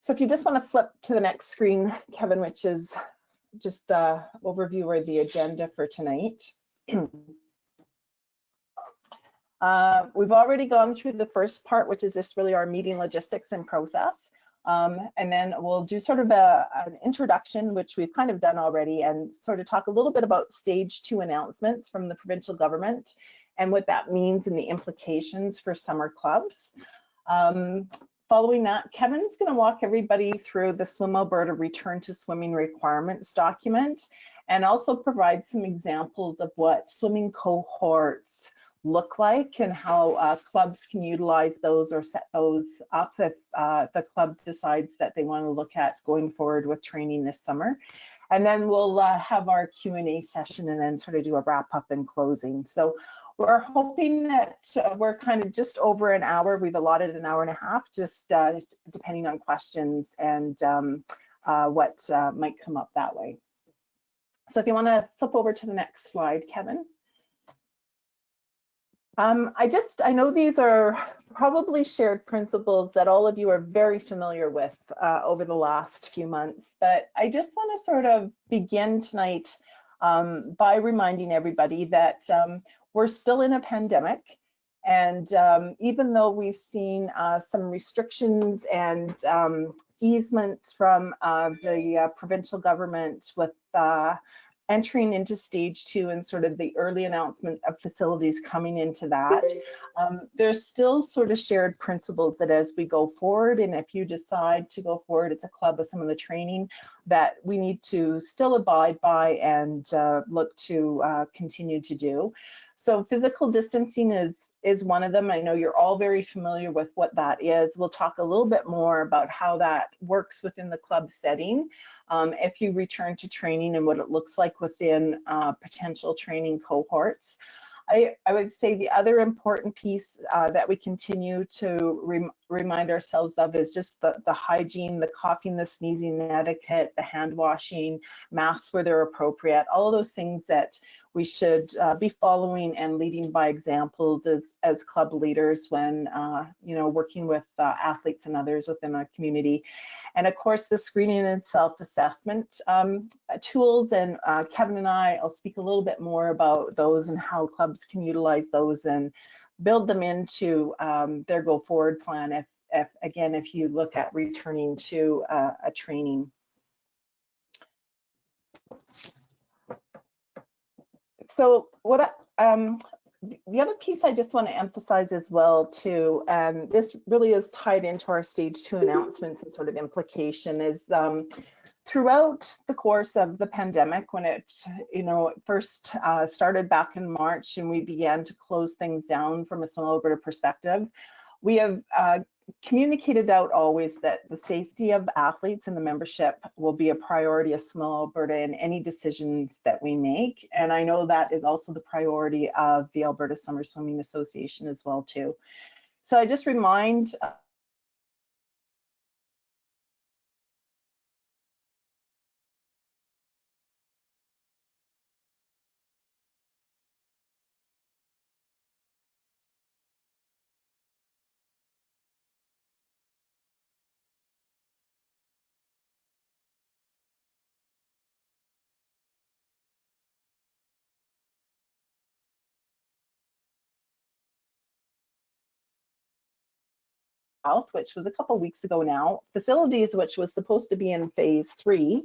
So if you just want to flip to the next screen, Kevin, which is just the overview or the agenda for tonight. We've already gone through the first part, which is just really our meeting logistics and process. And then we'll do sort of an introduction, which we've kind of done already, and sort of talk a little bit about stage 2 announcements from the provincial government and what that means and the implications for summer clubs. Following that, Kevin's going to walk everybody through the Swim Alberta Return to Swimming Requirements document and also provide some examples of what swimming cohorts look like and how clubs can utilize those or set those up if the club decides that they want to look at going forward with training this summer. And then we'll have our Q&A session and then sort of do a wrap up and closing. So we're hoping that we're kind of just over an hour. We've allotted an hour and a half, just depending on questions and what might come up that way. So if you want to flip over to the next slide, Kevin. I know these are probably shared principles that all of you are very familiar with over the last few months, but I just want to sort of begin tonight by reminding everybody that we're still in a pandemic, and even though we've seen some restrictions and easements from the provincial government with entering into stage 2 and sort of the early announcement of facilities coming into that, there's still sort of shared principles that as we go forward, and if you decide to go forward, it's a club with some of the training that we need to still abide by and look to continue to do. So physical distancing is one of them. I know you're all very familiar with what that is. We'll talk a little bit more about how that works within the club setting if you return to training and what it looks like within potential training cohorts. I would say the other important piece that we continue to remind ourselves of is just the hygiene, the coughing, the sneezing etiquette, the hand washing, masks where they're appropriate, all of those things that we should be following and leading by examples as club leaders when working with athletes and others within our community. And of course, the screening and self-assessment tools, and Kevin and I'll speak a little bit more about those and how clubs can utilize those and build them into their go forward plan if you look at returning to a training. So the other piece I just want to emphasize as well too, and this really is tied into our stage 2 announcements and sort of implication, is throughout the course of the pandemic, when it first started back in March and we began to close things down from a Swim Alberta perspective, we have communicated out always that the safety of athletes and the membership will be a priority of Swim Alberta in any decisions that we make. And I know that is also the priority of the Alberta Summer Swimming Association as well too. So I just remind which was a couple weeks ago now, facilities, which was supposed to be in phase 3,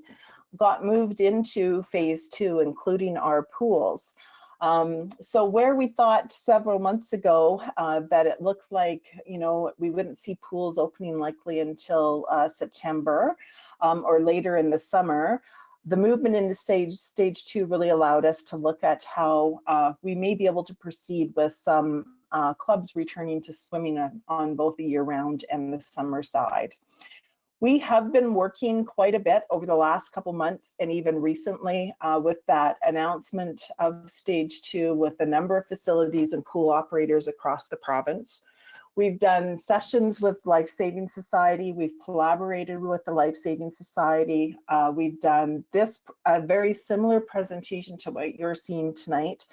got moved into phase 2, including our pools. So where we thought several months ago that it looked like, we wouldn't see pools opening likely until September or later in the summer, the movement into stage 2 really allowed us to look at how we may be able to proceed with some clubs returning to swimming on both the year-round and the summer side. We have been working quite a bit over the last couple months and even recently with that announcement of stage 2 with a number of facilities and pool operators across the province. We've done sessions with Life Saving Society. We've collaborated with the Life Saving Society. We've done a very similar presentation to what you're seeing tonight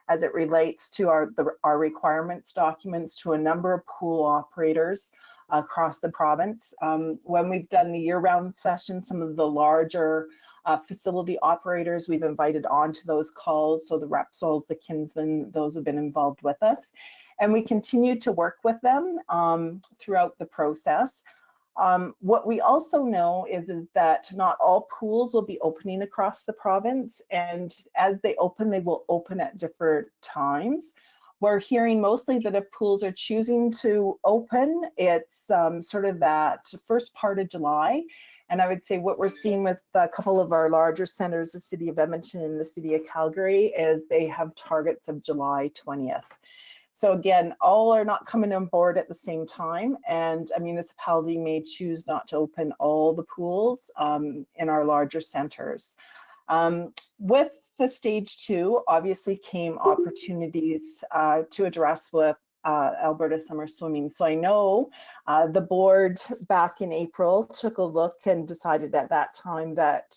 as it relates to our requirements documents to a number of pool operators across the province. When we've done the year-round session, some of the larger facility operators we've invited onto those calls. So the Repsols, the Kinsman, those have been involved with us. And we continue to work with them throughout the process. What we also know is that not all pools will be opening across the province. And as they open, they will open at different times. We're hearing mostly that if pools are choosing to open, it's sort of that first part of July. And I would say what we're seeing with a couple of our larger centers, the City of Edmonton and the City of Calgary, is they have targets of July 20th. So again, all are not coming on board at the same time. And a municipality may choose not to open all the pools in our larger centers. With the stage 2, obviously came opportunities to address with Alberta summer swimming. So I know the board back in April took a look and decided at that time that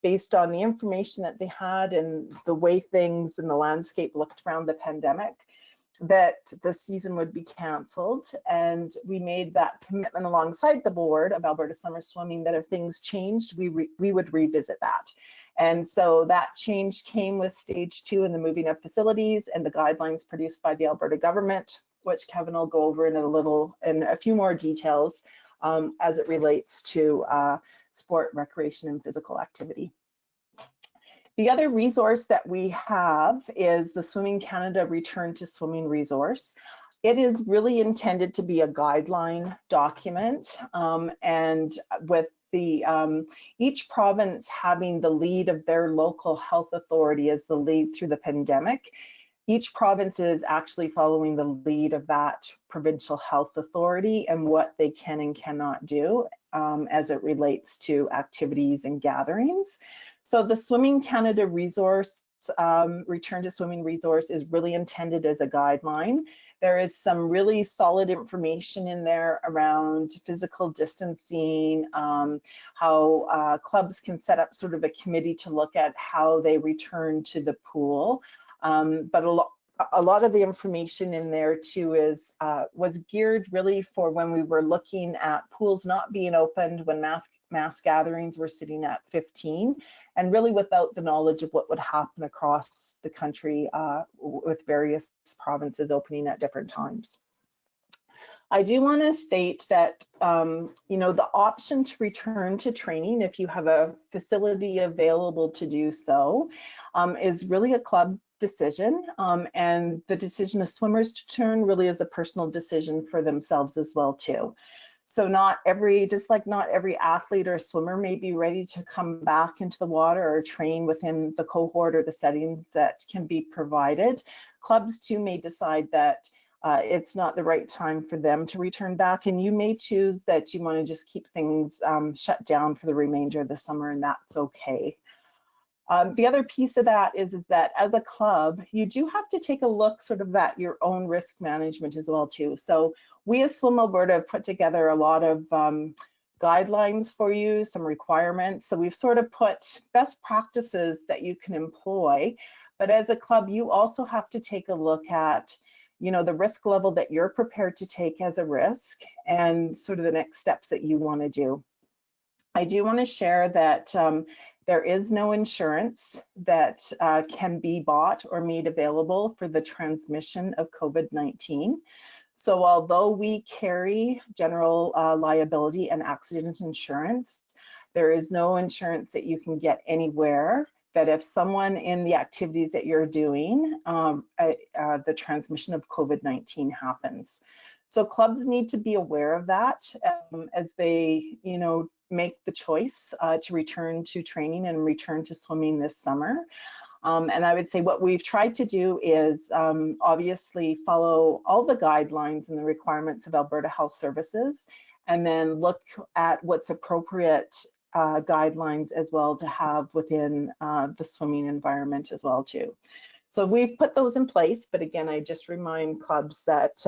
based on the information that they had and the way things in the landscape looked around the pandemic, that the season would be canceled. And we made that commitment alongside the board of Alberta Summer Swimming that if things changed, we would revisit that. And so that change came with stage 2 and the moving of facilities and the guidelines produced by the Alberta government, which Kevin will go over in a few more details as it relates to sport, recreation, and physical activity. The other resource that we have is the Swimming Canada Return to Swimming resource. It is really intended to be a guideline document, and with each province having the lead of their local health authority as the lead through the pandemic, each province is actually following the lead of that provincial health authority and what they can and cannot do as it relates to activities and gatherings. So the Swimming Canada resource, Return to Swimming resource, is really intended as a guideline. There is some really solid information in there around physical distancing, how clubs can set up sort of a committee to look at how they return to the pool. But a lot of the information in there too was geared really for when we were looking at pools not being opened, when mass gatherings were sitting at 15, and really without the knowledge of what would happen across the country with various provinces opening at different times. I do want to state that, the option to return to training, if you have a facility available to do so, is really a club decision, and the decision of swimmers to turn really is a personal decision for themselves as well too. So just like not every athlete or swimmer may be ready to come back into the water or train within the cohort or the settings that can be provided, clubs too may decide that it's not the right time for them to return back, and you may choose that you want to just keep things shut down for the remainder of the summer, and that's okay. The other piece of that is that as a club, you do have to take a look sort of at your own risk management as well too. So we as Swim Alberta have put together a lot of guidelines for you, some requirements. So we've sort of put best practices that you can employ, but as a club, you also have to take a look at the risk level that you're prepared to take as a risk and sort of the next steps that you want to do. I do want to share that there is no insurance that can be bought or made available for the transmission of COVID-19. So although we carry general liability and accident insurance, there is no insurance that you can get anywhere that if someone in the activities that you're doing, the transmission of COVID-19 happens. So clubs need to be aware of that as they, make the choice to return to training and return to swimming this summer. And I would say what we've tried to do is obviously follow all the guidelines and the requirements of Alberta Health Services, and then look at what's appropriate guidelines as well to have within the swimming environment as well too. So we've put those in place, but again, I just remind clubs that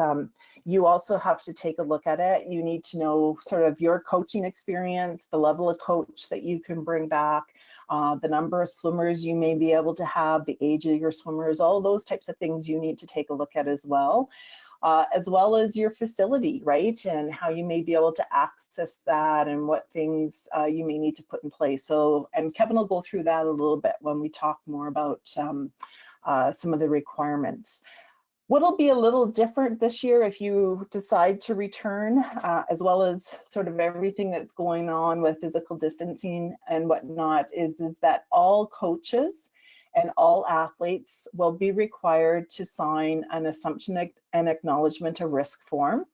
you also have to take a look at it. You need to know sort of your coaching experience, the level of coach that you can bring back, the number of swimmers you may be able to have, the age of your swimmers, all those types of things you need to take a look at as well as your facility, right? And how you may be able to access that and what things you may need to put in place. So, and Kevin will go through that a little bit when we talk more about some of the requirements. What'll be a little different this year if you decide to return, as well as sort of everything that's going on with physical distancing and whatnot, is that all coaches and all athletes will be required to sign an assumption and acknowledgement of risk form.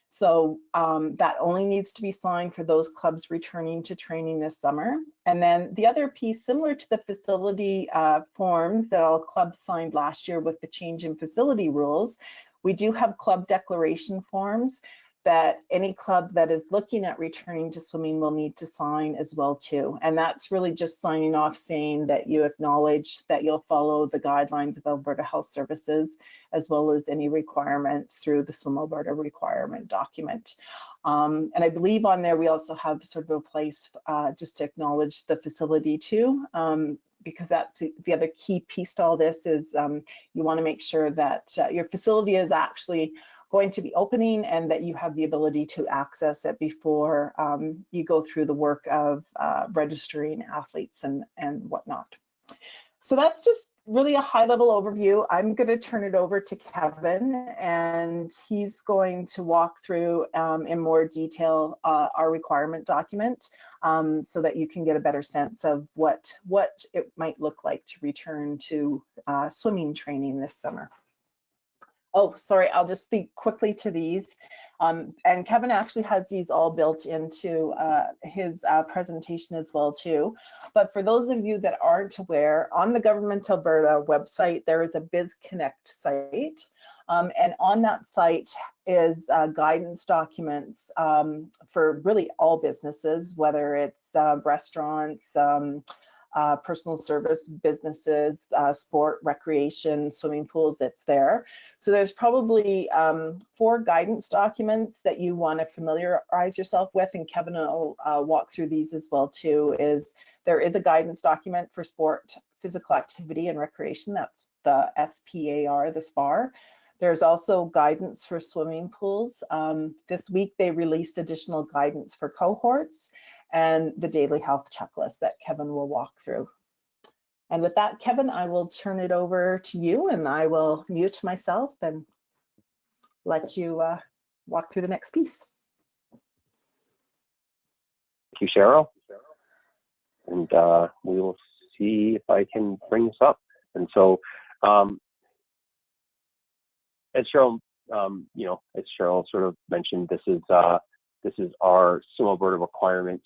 So that only needs to be signed for those clubs returning to training this summer. And then the other piece, similar to the facility forms that all clubs signed last year with the change in facility rules, we do have club declaration forms that any club that is looking at returning to swimming will need to sign as well too. And that's really just signing off saying that you acknowledge that you'll follow the guidelines of Alberta Health Services, as well as any requirements through the Swim Alberta requirement document. And I believe on there, we also have sort of a place just to acknowledge the facility too, because that's the other key piece to all this is you want to make sure that your facility is actually going to be opening and that you have the ability to access it before you go through the work of registering athletes and whatnot. So that's just really a high-level overview. I'm going to turn it over to Kevin, and he's going to walk through in more detail our requirement document so that you can get a better sense of what it might look like to return to swimming training this summer. Oh, sorry, I'll just speak quickly to these. And Kevin actually has these all built into his presentation as well too. But for those of you that aren't aware, on the Government Alberta website, there is a BizConnect site. And on that site is guidance documents for really all businesses, whether it's restaurants, personal service businesses, sport, recreation, swimming pools, it's there. So there's probably 4 guidance documents that you want to familiarize yourself with, and Kevin will walk through these as well too. There is a guidance document for sport, physical activity and recreation, that's the SPAR, the SPAR. There's also guidance for swimming pools. This week they released additional guidance for cohorts and the daily health checklist that Kevin will walk through. And with that, Kevin, I will turn it over to you, and I will mute myself and let you walk through the next piece. Thank you, Cheryl. And we will see if I can bring this up. And so, as Cheryl, as Cheryl sort of mentioned, this is our Swim Alberta requirements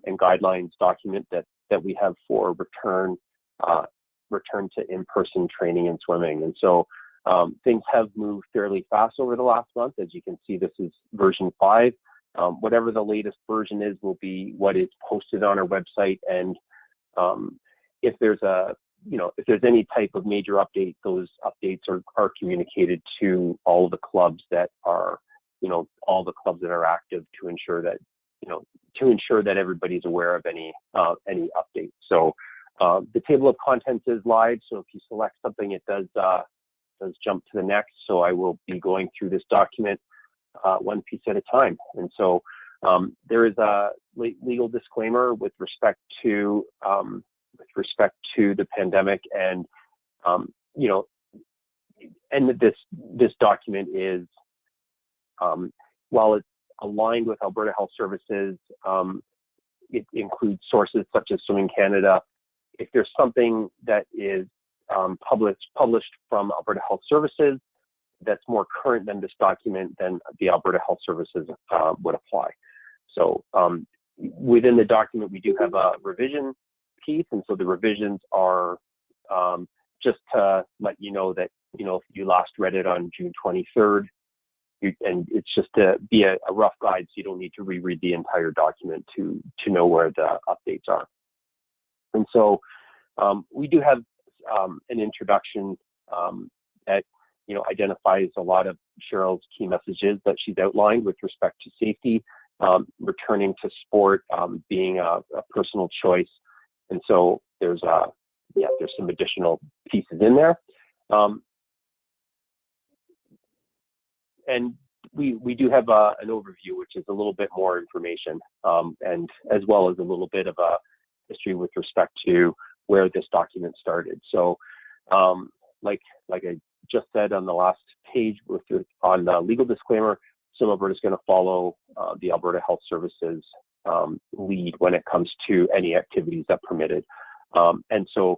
and guidelines document that we have for return to in-person training and swimming. And so things have moved fairly fast over the last month. As you can see, this is version 5. Whatever the latest version is will be what is posted on our website. And if there's any type of major update, those updates are communicated to all of the clubs that are, all the clubs that are active to ensure that everybody's aware of any updates. So the table of contents is live. So if you select something, it does jump to the next. So I will be going through this document one piece at a time. And so there is a legal disclaimer with respect to the pandemic, and and this document is, while it's aligned with Alberta Health Services, it includes sources such as Swimming Canada. If there's something that is published from Alberta Health Services that's more current than this document, then the Alberta Health Services would apply. So within the document, we do have a revision piece, and so the revisions are just to let you know that, if you last read it on June 23rd, and it's just to be a rough guide, so you don't need to reread the entire document to know where the updates are. And so we do have an introduction that identifies a lot of Cheryl's key messages that she's outlined with respect to safety, returning to sport being a personal choice, and so there's some additional pieces in there, and we do have an overview, which is a little bit more information, and as well as a little bit of a history with respect to where this document started. So, like I just said on the last page on the legal disclaimer, SWIM Alberta is going to follow the Alberta Health Services lead when it comes to any activities that are permitted. And so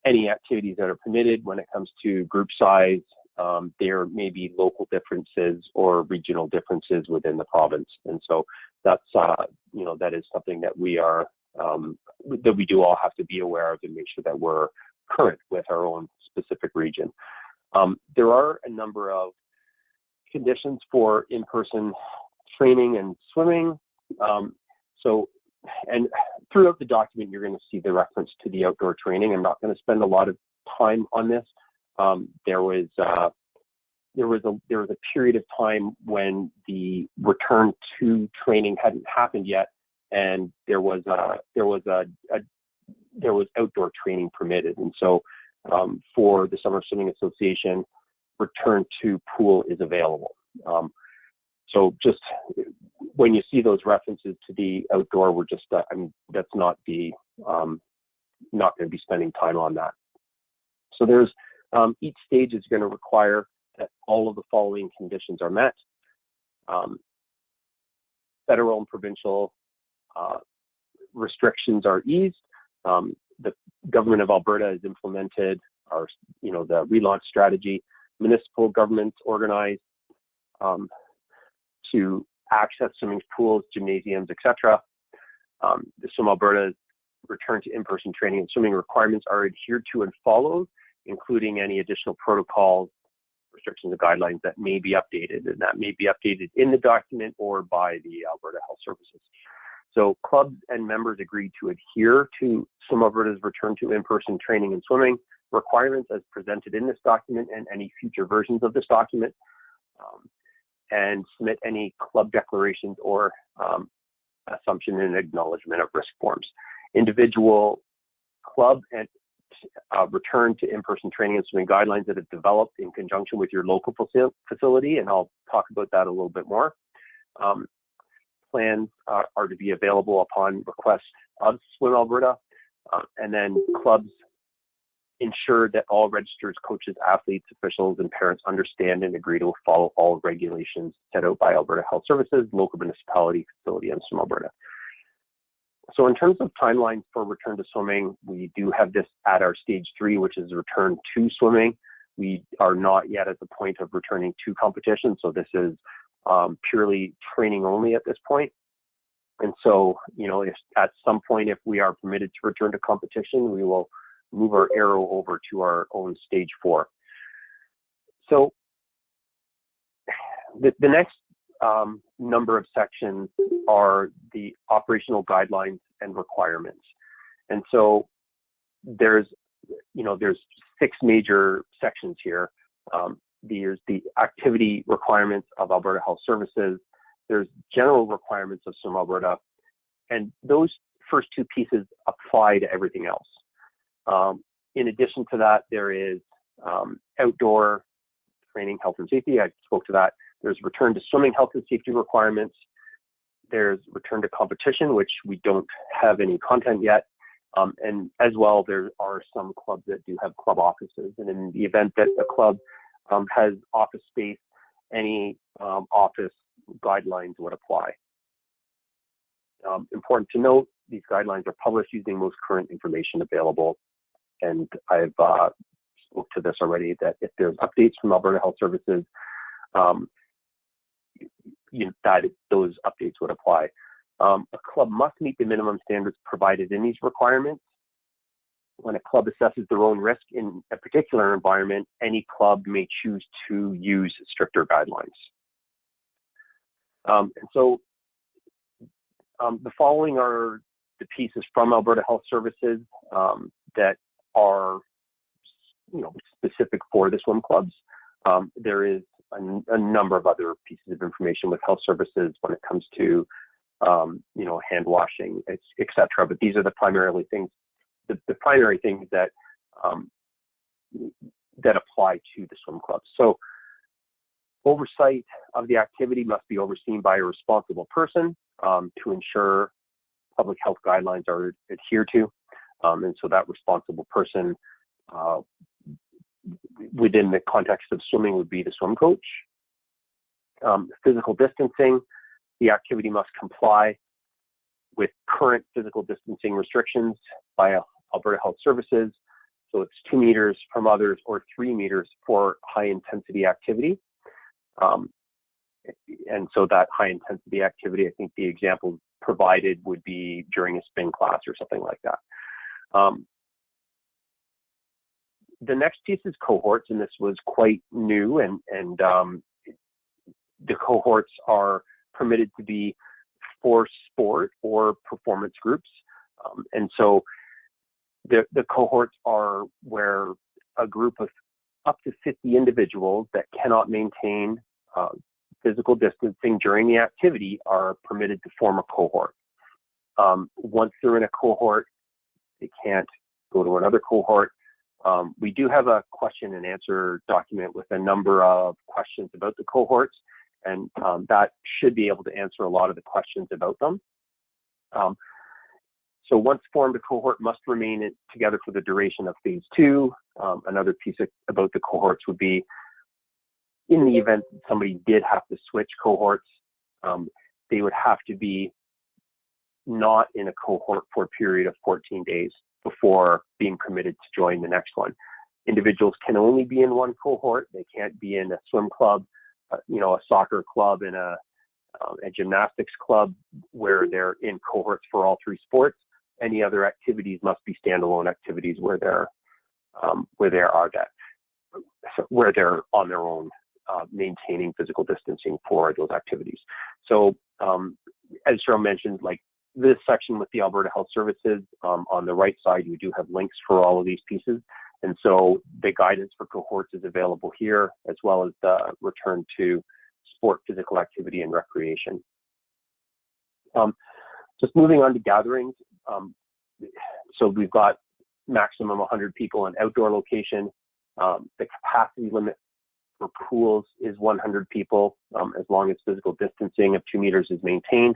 any activities that are permitted when it comes to group size, there may be local differences or regional differences within the province. And so that's, that is something that we are, that we do all have to be aware of and make sure that we're current with our own specific region. There are a number of conditions for in-person training and swimming. And throughout the document, you're going to see the reference to the outdoor training. I'm not going to spend a lot of time on this. There was a period of time when the return to training hadn't happened yet, and there was outdoor training permitted. And so for the Summer Swimming Association, return to pool is available. So just when you see those references to the outdoor, we're just, that's not going to be spending time on that. So there's, each stage is going to require that all of the following conditions are met. Federal and provincial restrictions are eased. The government of Alberta has implemented the relaunch strategy. Municipal governments organized to access swimming pools, gymnasiums, etc. The SWIM Alberta's return to in-person training and swimming requirements are adhered to and followed, including any additional protocols, restrictions, and guidelines that may be updated, and that may be updated in the document or by the Alberta Health Services. So clubs and members agreed to adhere to SWIM Alberta's return to in-person training and swimming requirements as presented in this document and any future versions of this document, and submit any club declarations or assumption and acknowledgement of risk forms. Individual club and return to in-person training and swimming guidelines that have developed in conjunction with your local facility, and I'll talk about that a little bit more. Plans are to be available upon request of SWIM Alberta, and then clubs ensure that all registered coaches, athletes, officials, and parents understand and agree to follow all regulations set out by Alberta Health Services, local municipality, facility, and SWIM Alberta. So in terms of timelines for return to swimming, we do have this at our stage 3, which is return to swimming. We are not yet at the point of returning to competition, so this is purely training only at this point. And so, if at some point, if we are permitted to return to competition, we will move our arrow over to our own stage 4. So the next number of sections are the operational guidelines and requirements. And so there's 6 major sections here. There's the activity requirements of Alberta Health Services. There's general requirements of SWIM Alberta, and those first 2 pieces apply to everything else. In addition to that, there is outdoor training, health and safety. I spoke to that. There's return to swimming health and safety requirements. There's return to competition, which we don't have any content yet. And as well, there are some clubs that do have club offices. And in the event that a club has office space, any office guidelines would apply. Important to note, these guidelines are published using most current information available. And I've spoke to this already, that if there's updates from Alberta Health Services, that those updates would apply. A club must meet the minimum standards provided in these requirements. When a club assesses their own risk in a particular environment, any club may choose to use stricter guidelines. And so the following are the pieces from Alberta Health Services that are specific for the swim clubs. There is a number of other pieces of information with health services when it comes to hand washing, etc. But these are the primary things that that apply to the swim clubs. So oversight of the activity must be overseen by a responsible person to ensure public health guidelines are adhered to. And so that responsible person within the context of swimming would be the swim coach. Physical distancing, the activity must comply with current physical distancing restrictions by Alberta Health Services. So it's 2 meters from others or 3 meters for high intensity activity. And so that high intensity activity, I think the example provided would be during a spin class or something like that. The next piece is cohorts, and this was quite new, and the cohorts are permitted to be for sport or performance groups. And so the cohorts are where a group of up to 50 individuals that cannot maintain physical distancing during the activity are permitted to form a cohort. Once they're in a cohort, they can't go to another cohort. We do have a question and answer document with a number of questions about the cohorts, and that should be able to answer a lot of the questions about them. So once formed, a cohort must remain together for the duration of phase 2. Another piece about the cohorts would be, in the event that somebody did have to switch cohorts, they would have to be not in a cohort for a period of 14 days before being permitted to join the next one. Individuals can only be in one cohort. They can't be in a swim club, a soccer club, and a gymnastics club where they're in cohorts for all 3 sports. Any other activities must be standalone activities where they're on their own, maintaining physical distancing for those activities. So as Cheryl mentioned, like this section with the Alberta Health Services, on the right side, you do have links for all of these pieces. And so the guidance for cohorts is available here, as well as the return to sport, physical activity, and recreation. Just moving on to gatherings. So we've got maximum 100 people in outdoor location. The capacity limit for pools is 100 people, as long as physical distancing of 2 meters is maintained.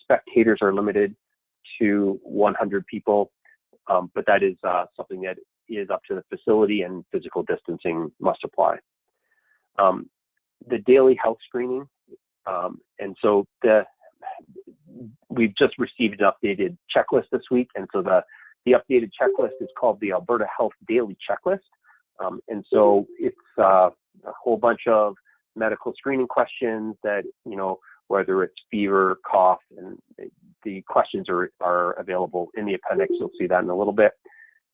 Spectators are limited to 100 people, but that is something that is up to the facility, and physical distancing must apply. The daily health screening, and so we've just received an updated checklist this week, and so the updated checklist is called the Alberta Health Daily Checklist, and so it's a whole bunch of medical screening questions that, whether it's fever, cough, and the questions are available in the appendix. You'll see that in a little bit.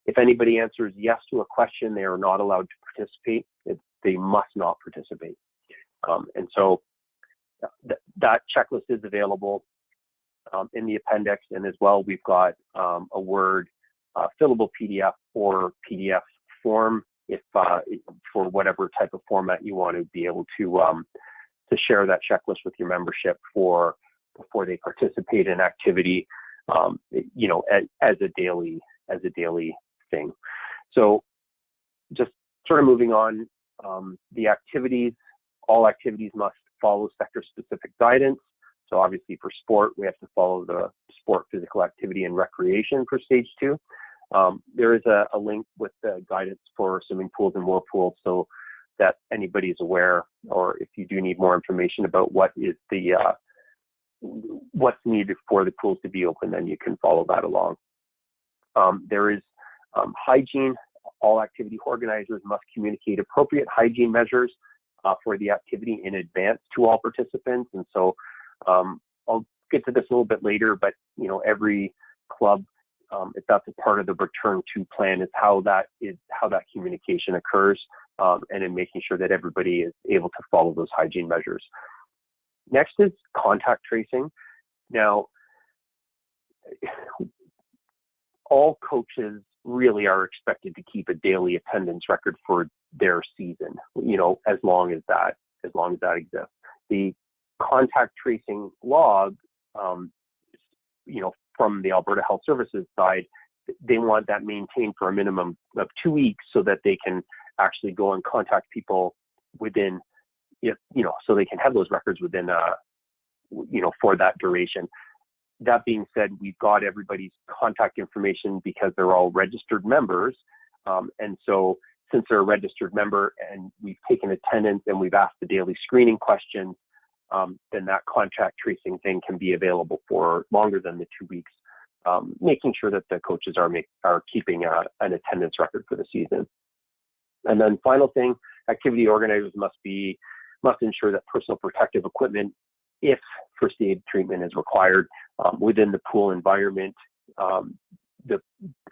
If anybody answers yes to a question, they are not allowed to participate. They must not participate. And so that checklist is available in the appendix, and as well, we've got a Word fillable PDF or PDF form if for whatever type of format you want to be able to share that checklist with your membership before they participate in activity, as a daily thing. So just sort of moving on, the activities, all activities must follow sector-specific guidance. So obviously for sport, we have to follow the sport, physical activity, and recreation for stage 2. There is a link with the guidance for swimming pools and whirlpools, so that anybody is aware, or if you do need more information about what's needed for the pools to be open, then you can follow that along. There is hygiene. All activity organizers must communicate appropriate hygiene measures for the activity in advance to all participants. And so I'll get to this a little bit later, but every club, if that's a part of the return to plan, is how that communication occurs, and in making sure that everybody is able to follow those hygiene measures. Next is contact tracing. Now, all coaches really are expected to keep a daily attendance record for their season, as long as that exists. The contact tracing log, from the Alberta Health Services side, they want that maintained for a minimum of 2 weeks so that they can actually go and contact people within, so they can have those records within, for that duration. That being said, we've got everybody's contact information because they're all registered members. And so since they're a registered member and we've taken attendance and we've asked the daily screening questions, then that contact tracing thing can be available for longer than the 2 weeks, making sure that the coaches are keeping an attendance record for the season. And then final thing, activity organizers must ensure that personal protective equipment, if first aid treatment is required within the pool environment,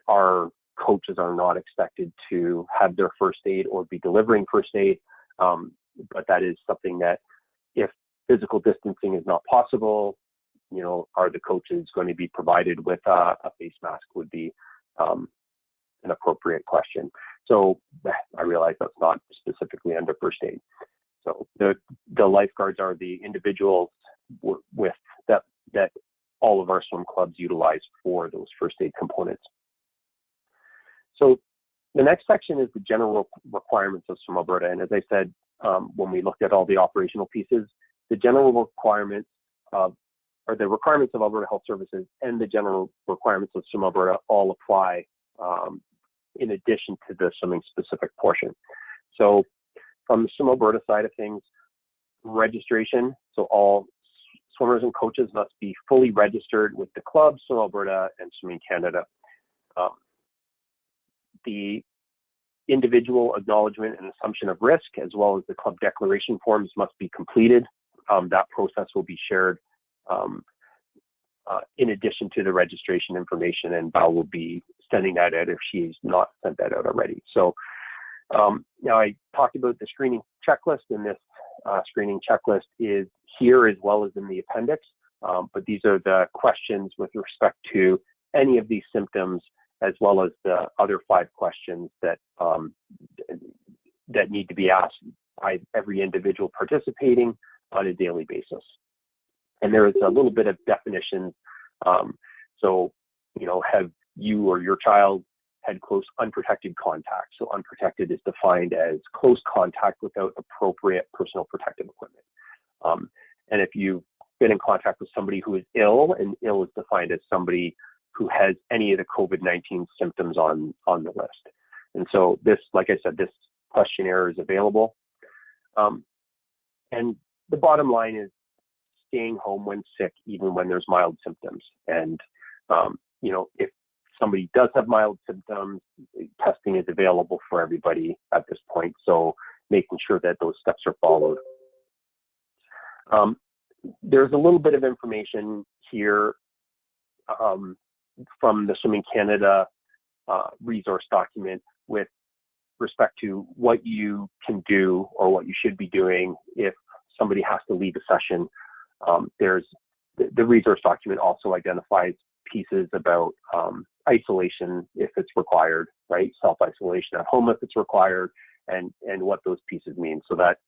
our coaches are not expected to have their first aid or be delivering first aid, but that is something that if physical distancing is not possible, are the coaches going to be provided with a face mask would be an appropriate question. So I realize that's not specifically under first aid. So the lifeguards are the individuals with that all of our swim clubs utilize for those first aid components. So the next section is the general requirements of Swim Alberta. And as I said, when we looked at all the operational pieces, the general requirements or the requirements of Alberta Health Services and the general requirements of Swim Alberta all apply in addition to the swimming specific portion. So from the Swim Alberta side of things, registration, so all swimmers and coaches must be fully registered with the club, Swim Alberta, and Swimming Canada. The individual acknowledgement and assumption of risk, as well as the club declaration forms, must be completed. That process will be shared in addition to the registration information, and Val will be sending that out if she's not sent that out already. So now I talked about the screening checklist, and this screening checklist is here as well as in the appendix, but these are the questions with respect to any of these symptoms, as well as the other 5 questions that that need to be asked by every individual participating on a daily basis. And there is a little bit of definitions. So, have you or your child had close unprotected contact? So unprotected is defined as close contact without appropriate personal protective equipment. And if you've been in contact with somebody who is ill, and ill is defined as somebody who has any of the COVID-19 symptoms on the list. And so this, like I said, this questionnaire is available. And the bottom line is staying home when sick, even when there's mild symptoms. And, if somebody does have mild symptoms, testing is available for everybody at this point. So making sure that those steps are followed. There's a little bit of information here from the Swimming Canada resource document with respect to what you can do or what you should be doing if somebody has to leave a session. There's the resource document also identifies pieces about isolation if it's required, right? Self-isolation at home if it's required, and what those pieces mean. So that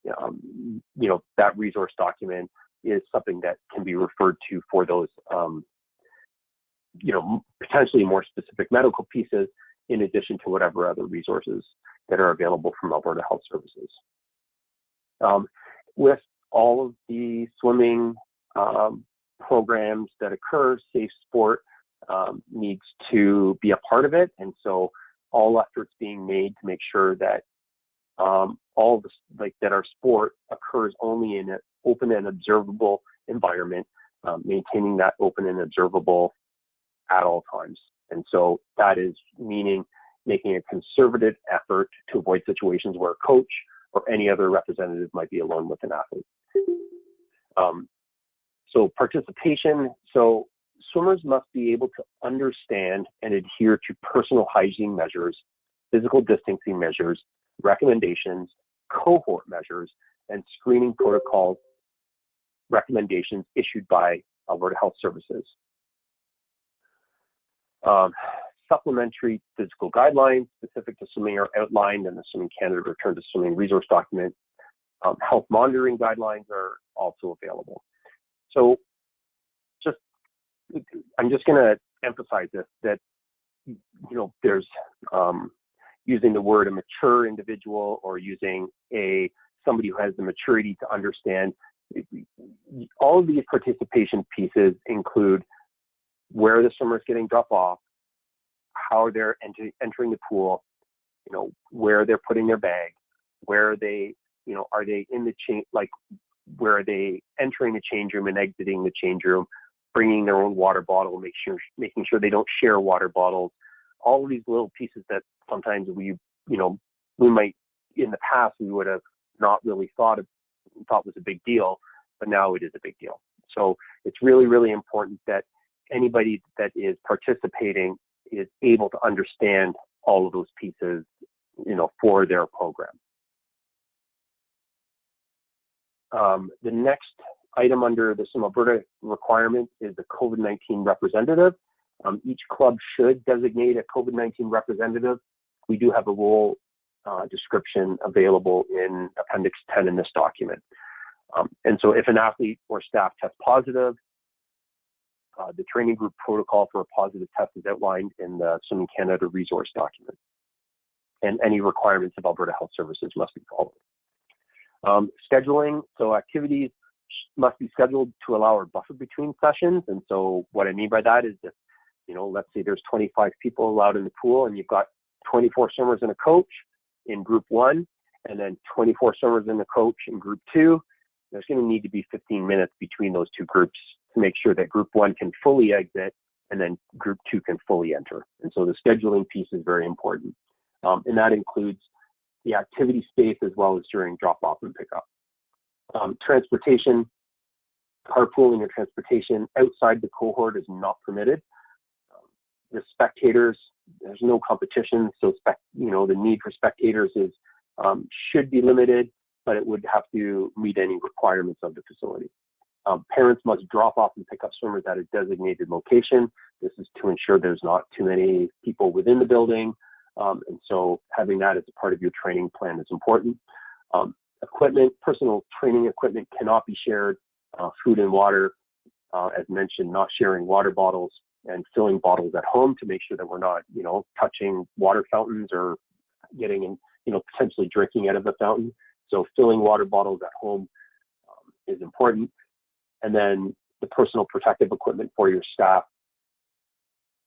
that resource document is something that can be referred to for those potentially more specific medical pieces, in addition to whatever other resources that are available from Alberta Health Services. With all of the swimming programs that occur, Safe Sport needs to be a part of it, and so all efforts being made to make sure that all this, that our sport occurs only in an open and observable environment, maintaining that open and observable at all times. And so that is meaning making a conservative effort to avoid situations where a coach or any other representative might be alone with an athlete. So participation, so swimmers must be able to understand and adhere to personal hygiene measures, physical distancing measures, recommendations, cohort measures, and screening protocols recommendations issued by Alberta Health Services. supplementary physical guidelines specific to swimming are outlined in the Swimming Canada Return to Swimming resource document. Health monitoring guidelines are also available. So I'm just going to emphasize this, that, there's using the word a mature individual or using somebody who has the maturity to understand. All of these participation pieces include where the swimmer is getting dropped off, how they're entering the pool, where they're putting their bag, where they, are they in the change, like where are they entering the change room and exiting the change room, bringing their own water bottle, making sure they don't share water bottles. All of these little pieces that sometimes we might, in the past, we would have not really thought was a big deal, but now it is a big deal. So it's really, really important that anybody that is participating is able to understand all of those pieces, for their program. The next item under the Swim Alberta requirement is the COVID-19 representative. Each club should designate a COVID-19 representative. We do have a role description available in Appendix 10 in this document. And so if an athlete or staff test positive, the training group protocol for a positive test is outlined in the Swimming Canada resource document. And any requirements of Alberta Health Services must be followed. Scheduling, so activities must be scheduled to allow a buffer between sessions. And so what I mean by that is that, let's say there's 25 people allowed in the pool and you've got 24 swimmers and a coach in group 1, and then 24 swimmers and a coach in group 2. There's going to need to be 15 minutes between those two groups to make sure that group 1 can fully exit and then group 2 can fully enter. And so the scheduling piece is very important. And that includes the activity space as well as during drop-off and pickup. Transportation, carpooling or transportation outside the cohort is not permitted. The spectators, there's no competition, so the need for spectators should be limited, but it would have to meet any requirements of the facility. Parents must drop off and pick up swimmers at a designated location. This is to ensure there's not too many people within the building, and so having that as a part of your training plan is important. Equipment, personal training equipment cannot be shared. Food and water, as mentioned, not sharing water bottles and filling bottles at home to make sure that we're not, touching water fountains or getting potentially drinking out of the fountain. So filling water bottles at home is important. And then the personal protective equipment for your staff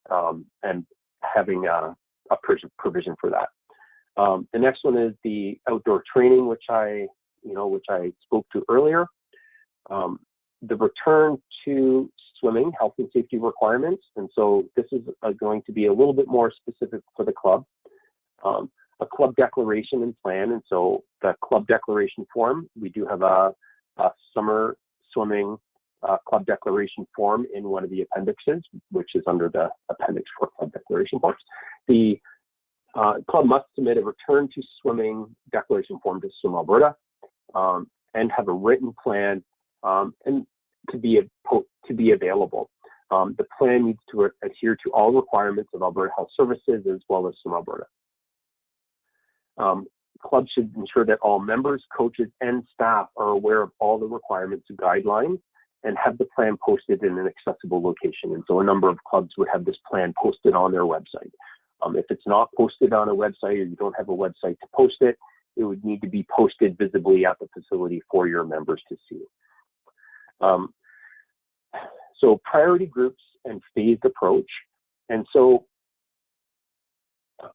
and having a provision for that. The next one is the outdoor training, which I spoke to earlier. The return to swimming, health and safety requirements. And so this is going to be a little bit more specific for the club. A club declaration and plan. And so the club declaration form, we do have a summer swimming club declaration form in one of the appendixes, which is under the appendix for club declaration forms. The club must submit a return to swimming declaration form to Swim Alberta and have a written plan and to be available. The plan needs to adhere to all requirements of Alberta Health Services as well as Swim Alberta. Clubs should ensure that all members, coaches, and staff are aware of all the requirements and guidelines and have the plan posted in an accessible location. And so a number of clubs would have this plan posted on their website. If it's not posted on a website or you don't have a website to post it, it would need to be posted visibly at the facility for your members to see. So priority groups and phased approach. And so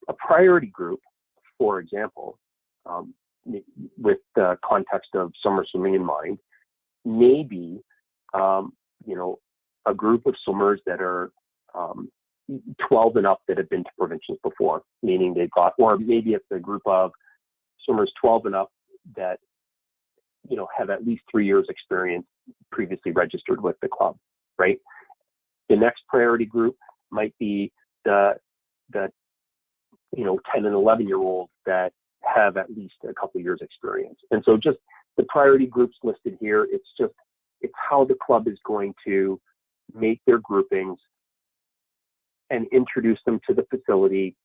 a priority group, for example, with the context of summer swimming in mind, may be, a group of swimmers that are 12 and up that have been to provincials before, meaning they've got, or maybe it's a group of swimmers 12 and up that, have at least 3 years experience previously registered with the club, right? The next priority group might be the 10 and 11-year-olds that have at least a couple years experience. And so just the priority groups listed here, it's how the club is going to make their groupings and introduce them to the facility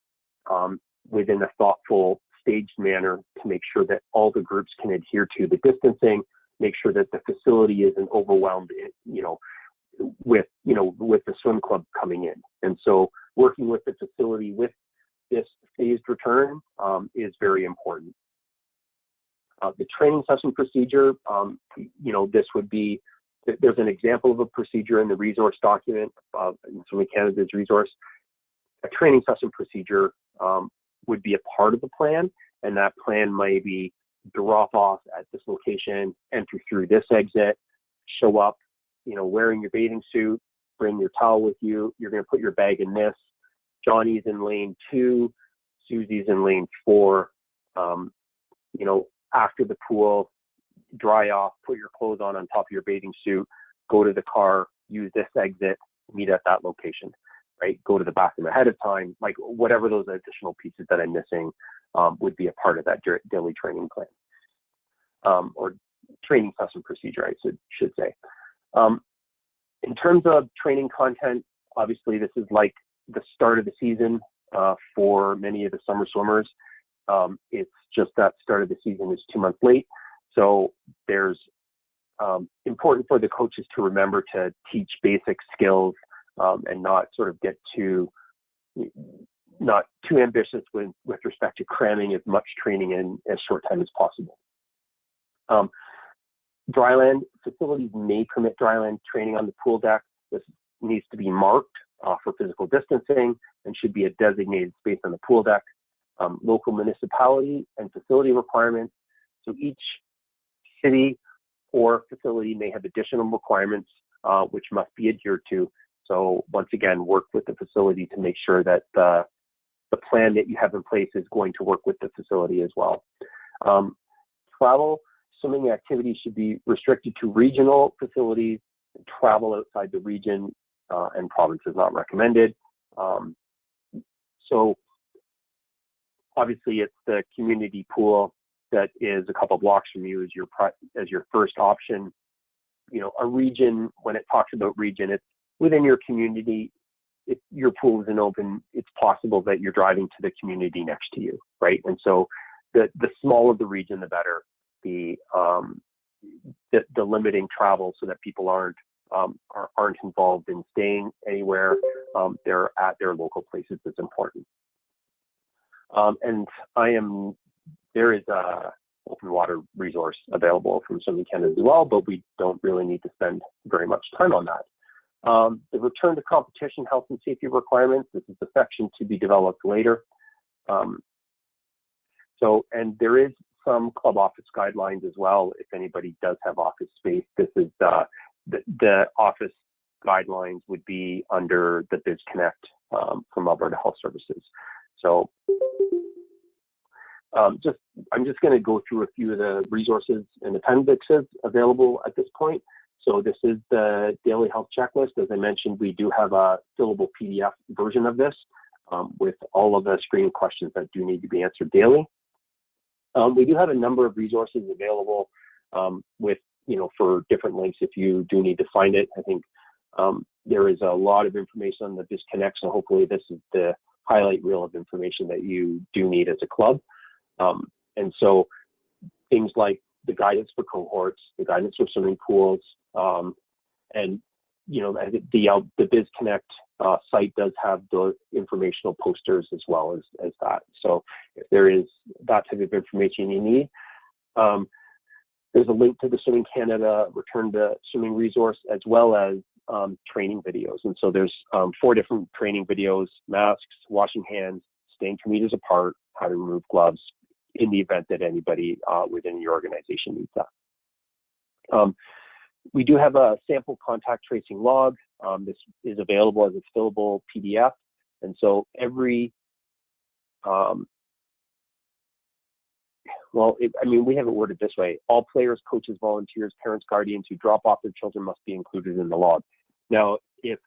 within a thoughtful, staged manner to make sure that all the groups can adhere to the distancing, make sure that the facility isn't overwhelmed, with the swim club coming in. And so working with the facility with this phased return is very important. The training session procedure, this would be, there's an example of a procedure in the resource document, in Swimming Canada's resource. A training session procedure would be a part of the plan, and that plan may be drop off at this location, enter through this exit, show up, wearing your bathing suit, bring your towel with you. You're going to put your bag in this. Johnny's in lane 2, Susie's in lane 4. After the pool, dry off, put your clothes on top of your bathing suit, go to the car, use this exit, meet at that location, right? Go to the bathroom ahead of time, like whatever those additional pieces that I'm missing would be a part of that daily training plan, or training session procedure, I should say. In terms of training content, obviously this is like the start of the season for many of the summer swimmers. It's just that start of the season is 2 months late. So there's important for the coaches to remember to teach basic skills and not sort of get not too ambitious with respect to cramming as much training in as short time as possible. Dryland facilities may permit dryland training on the pool deck. This needs to be marked for physical distancing and should be a designated space on the pool deck. Local municipality and facility requirements. So each city or facility may have additional requirements which must be adhered to. So once again, work with the facility to make sure that the plan that you have in place is going to work with the facility as well. Travel, swimming activities should be restricted to regional facilities. Travel outside the region and province is not recommended. So obviously it's the community pool that is a couple blocks from you as your first option. A region, when it talks about region, it's within your community. If your pool isn't open, it's possible that you're driving to the community next to you, right? And so the smaller the region, the better. The limiting travel so that people aren't involved in staying anywhere. They're at their local places is important. And there is a open water resource available from Swimming Canada as well, but we don't really need to spend very much time on that. The return to competition health and safety requirements, this is the section to be developed later. And there is some club office guidelines as well. If anybody does have office space, this is the office guidelines would be under the BizConnect from Alberta Health Services. So I'm just going to go through a few of the resources and appendixes available at this point. So this is the daily health checklist. As I mentioned, we do have a fillable PDF version of this with all of the screening questions that do need to be answered daily. We do have a number of resources available with, for different links if you do need to find it. I think there is a lot of information on the BizConnect, so hopefully this is the highlight reel of information that you do need as a club. And so things like the guidance for cohorts, the guidance for swimming pools, and the BizConnect site does have the informational posters as well as that. So if there is that type of information you need, there's a link to the Swimming Canada Return to Swimming resource as well as training videos. And so there's 4 different training videos: masks, washing hands, staying 2 meters apart, how to remove gloves in the event that anybody within your organization needs that. We do have a sample contact tracing log. This is available as a fillable PDF. And so every, we have it worded this way: all players, coaches, volunteers, parents, guardians who drop off their children must be included in the log. Now, if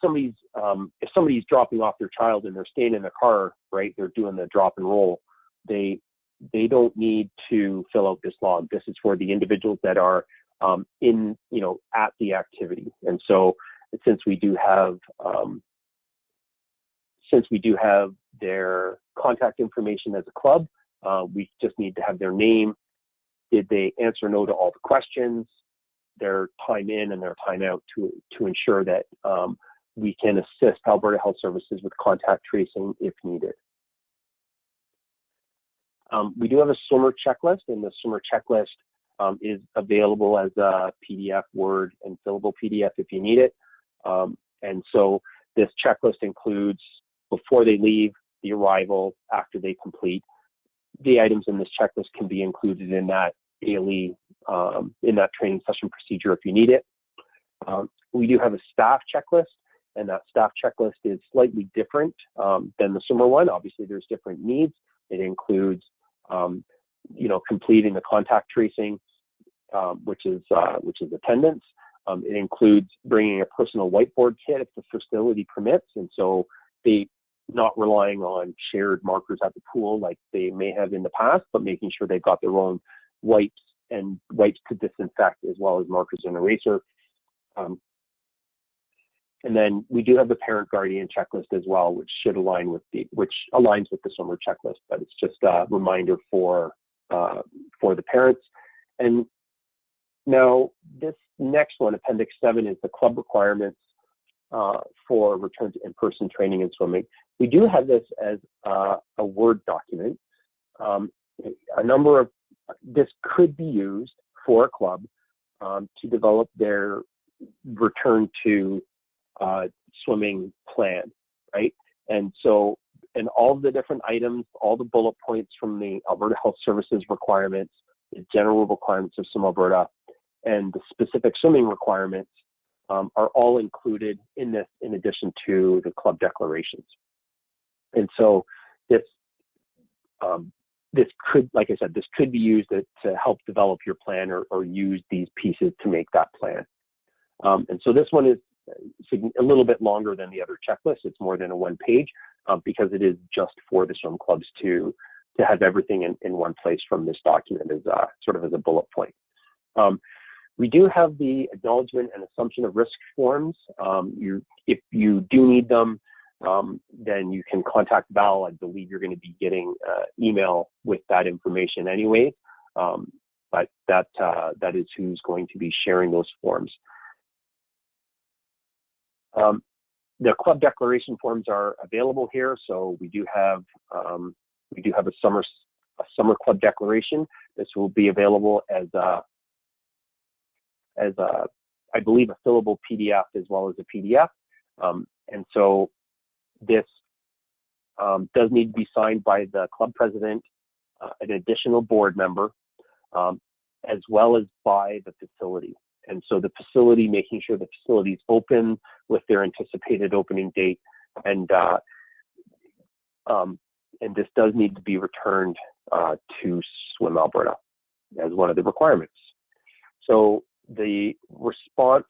somebody's dropping off their child and they're staying in the car, right, they're doing the drop and roll, they don't need to fill out this log. This is for the individuals that are at the activity. And so since we do have their contact information as a club, we just need to have their name. Did they answer no to all the questions, their time in and their time out, to ensure that we can assist Alberta Health Services with contact tracing if needed. We do have a swimmer checklist, and the swimmer checklist is available as a PDF, Word, and fillable PDF if you need it. And so this checklist includes before they leave, the arrival, after they complete. The items in this checklist can be included in that daily, in that training session procedure if you need it. We do have a staff checklist, and that staff checklist is slightly different than the swimmer one. Obviously, there's different needs. It includes, completing the contact tracing, which is attendance. It includes bringing a personal whiteboard kit if the facility permits, and so they not relying on shared markers at the pool like they may have in the past, but making sure they've got their own wipes and wipes to disinfect, as well as markers and eraser. And then we do have the parent guardian checklist as well, which aligns with the swimmer checklist, but it's just a reminder for the parents. And now this next one, Appendix 7, is the club requirements for return to in-person training and swimming. We do have this as a Word document. This could be used for a club to develop their return to swimming plan, right? And so, and all the different items, all the bullet points from the Alberta Health Services requirements, the general requirements of Swim Alberta, and the specific swimming requirements are all included in this, in addition to the club declarations. And so this could, like I said, this could be used to help develop your plan, or use these pieces to make that plan. And so this one is a little bit longer than the other checklist. It's more than a one page because it is just for the swim clubs to have everything in one place from this document as sort of as a bullet point. We do have the acknowledgement and assumption of risk forms. If you do need them, then you can contact Val. I believe you're going to be getting email with that information anyway, but that is who's going to be sharing those forms. The club declaration forms are available here, so we do have a summer club declaration. This will be available as I believe, a fillable PDF as well as a PDF. And so this does need to be signed by the club president, an additional board member, as well as by the facility. And so the facility, making sure the facility is open with their anticipated opening date, and this does need to be returned to Swim Alberta as one of the requirements. So the response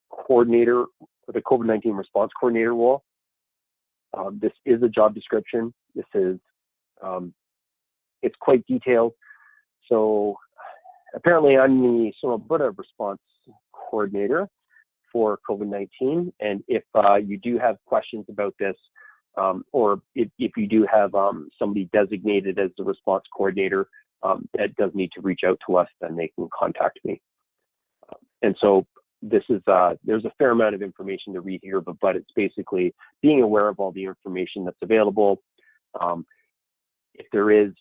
coordinator, the COVID-19 response coordinator role, this is a job description. This is, it's quite detailed. So apparently I'm the Swim Alberta response coordinator for COVID-19. And if you do have questions about this, or if you do have somebody designated as the response coordinator that does need to reach out to us, then they can contact me. And so this is, there's a fair amount of information to read here, but it's basically being aware of all the information that's available. If there is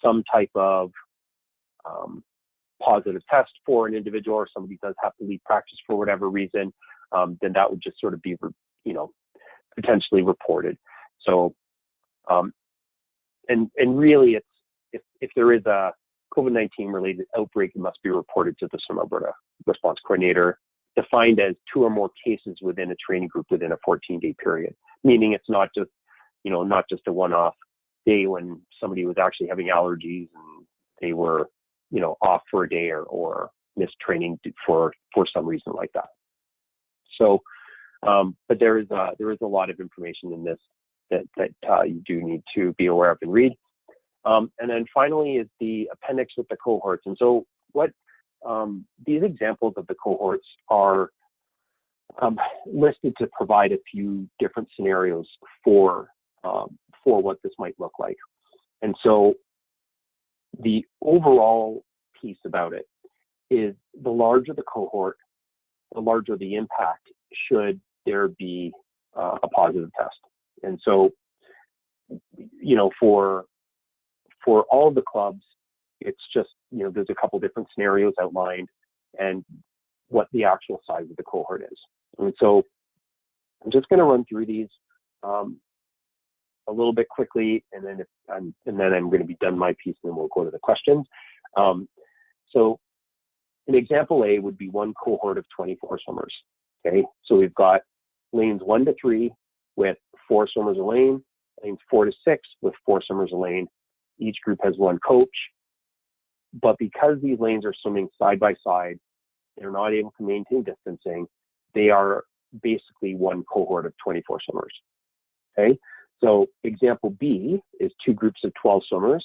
some type of positive test for an individual, or somebody does have to leave practice for whatever reason, then that would just sort of be, potentially reported. So, and really, it's if there is a COVID-19 related outbreak, it must be reported to the Swim Alberta response coordinator, defined as 2 or more cases within a training group within a 14-day period. Meaning it's not just, not just a one-off day when somebody was actually having allergies and they were, off for a day or missed training for some reason like that. So, but there is a lot of information in this that you do need to be aware of and read. And then finally is the appendix with the cohorts. And so what these examples of the cohorts are listed to provide a few different scenarios for what this might look like. And so the overall piece about it is the larger the cohort, the larger the impact should there be a positive test. And so, you know, for all of the clubs, it's just, you know, there's a couple different scenarios outlined and what the actual size of the cohort is. And so I'm just going to run through these a little bit quickly, and then I'm going to be done my piece, and then we'll go to the questions. So an example A would be one cohort of 24 swimmers. Okay, so we've got lanes 1 to 3 with 4 swimmers a lane, lanes 4 to 6 with 4 swimmers a lane. Each group has 1 coach, but because these lanes are swimming side by side, they're not able to maintain distancing. They are basically one cohort of 24 swimmers. Okay, so example B is 2 groups of 12 swimmers.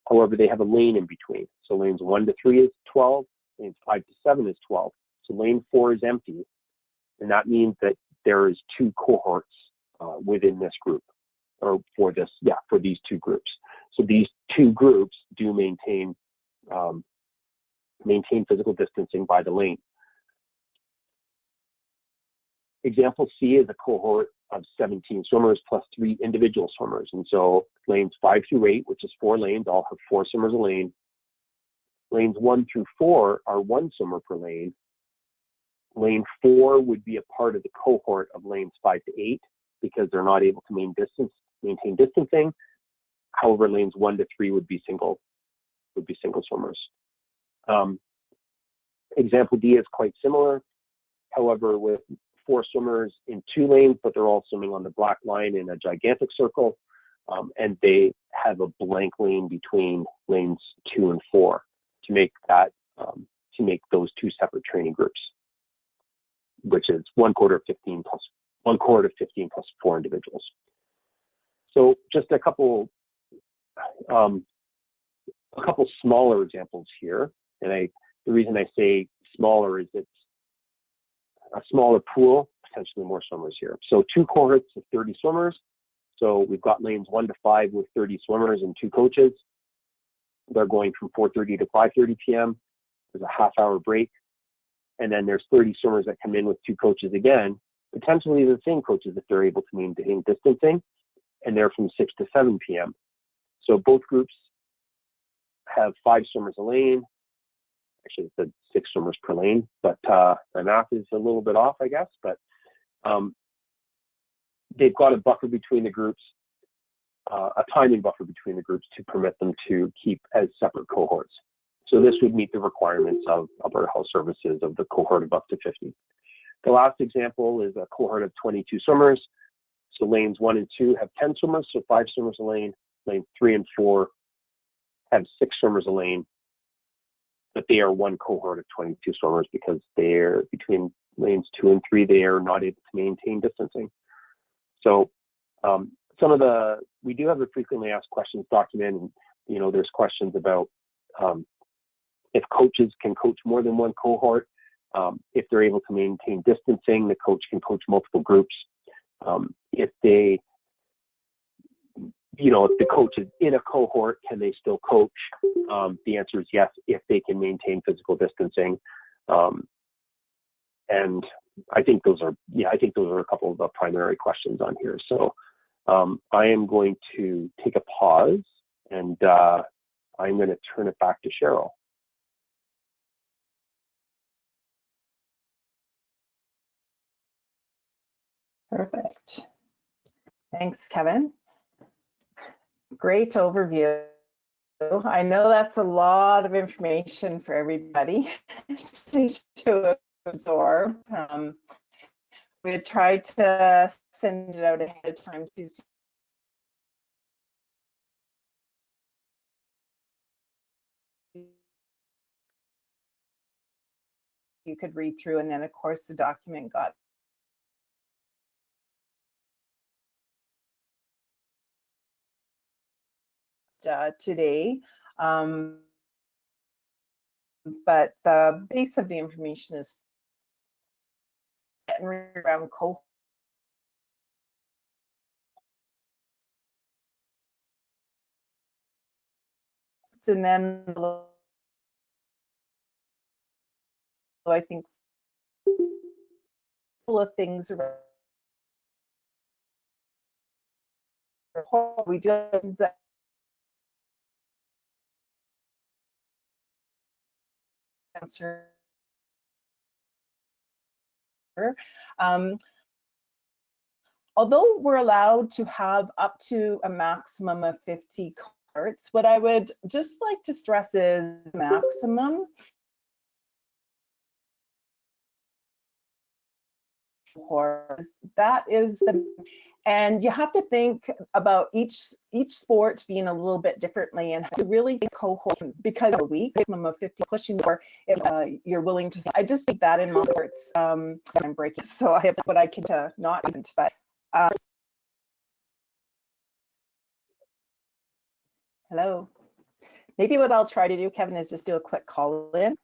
However, they have a lane in between. So lanes 1 to 3 is 12, lanes 5 to 7 is 12. So lane 4 is empty, and that means that there is 2 cohorts within this group, or for these 2 groups. So these 2 groups do maintain physical distancing by the lane. Example C is a cohort of 17 swimmers plus 3 individual swimmers. And so lanes 5 through 8, which is 4 lanes, all have 4 swimmers a lane. Lanes 1 through 4 are 1 swimmer per lane. Lane 4 would be a part of the cohort of lanes 5 to 8 because they're not able to maintain distancing. However, lanes 1 to 3 would be single swimmers. Example D is quite similar. However, with 4 swimmers in 2 lanes, but they're all swimming on the black line in a gigantic circle, and they have a blank lane between lanes 2 and 4 to make those 2 separate training groups, which is one cohort of 15 plus 4 individuals. So just a couple smaller examples here, and the reason I say smaller is it's a smaller pool, potentially more swimmers here. So 2 cohorts of 30 swimmers. So we've got lanes 1 to 5 with 30 swimmers and 2 coaches. They're going from 4:30 to 5:30 p.m. There's a half-hour break. And then there's 30 swimmers that come in with 2 coaches again, potentially the same coaches if they're able to maintain distancing, and they're from 6 to 7 p.m. So both groups have 5 swimmers a lane. Actually, it said 6 swimmers per lane, but my math is a little bit off, I guess. But they've got a buffer between the groups, a timing buffer between the groups to permit them to keep as separate cohorts. So this would meet the requirements of Alberta Health Services of the cohort of up to 50. The last example is a cohort of 22 swimmers. So lanes 1 and 2 have 10 swimmers, so 5 swimmers a lane. Lanes 3 and 4 have 6 swimmers a lane, but they are one cohort of 22 swimmers because they're between lanes 2 and 3, they are not able to maintain distancing. So we do have a frequently asked questions document, and you know, there's questions about if coaches can coach more than one cohort. If they're able to maintain distancing, the coach can coach multiple groups. If the coach is in a cohort, can they still coach? The answer is yes, if they can maintain physical distancing. And I think those are a couple of the primary questions on here. So I am going to take a pause, and I'm going to turn it back to Cheryl. Perfect. Thanks, Kevin. Great overview. I know that's a lot of information for everybody to absorb. We tried to send it out ahead of time too. You could read through, and then of course the document got today. But the base of the information is and around cohorts. And then I think full of things around. We do that. Answer. Although we're allowed to have up to a maximum of 50 cohorts, what I would just like to stress is maximum cohorts. That is the, and you have to think about each sport being a little bit differently, and to really think cohort because a week maximum of 50 pushing, or if you're willing to. I just think that in my cohorts, I'm breaking, so I have what I can not even, but. Hello. Maybe what I'll try to do, Kevin, is just do a quick call in.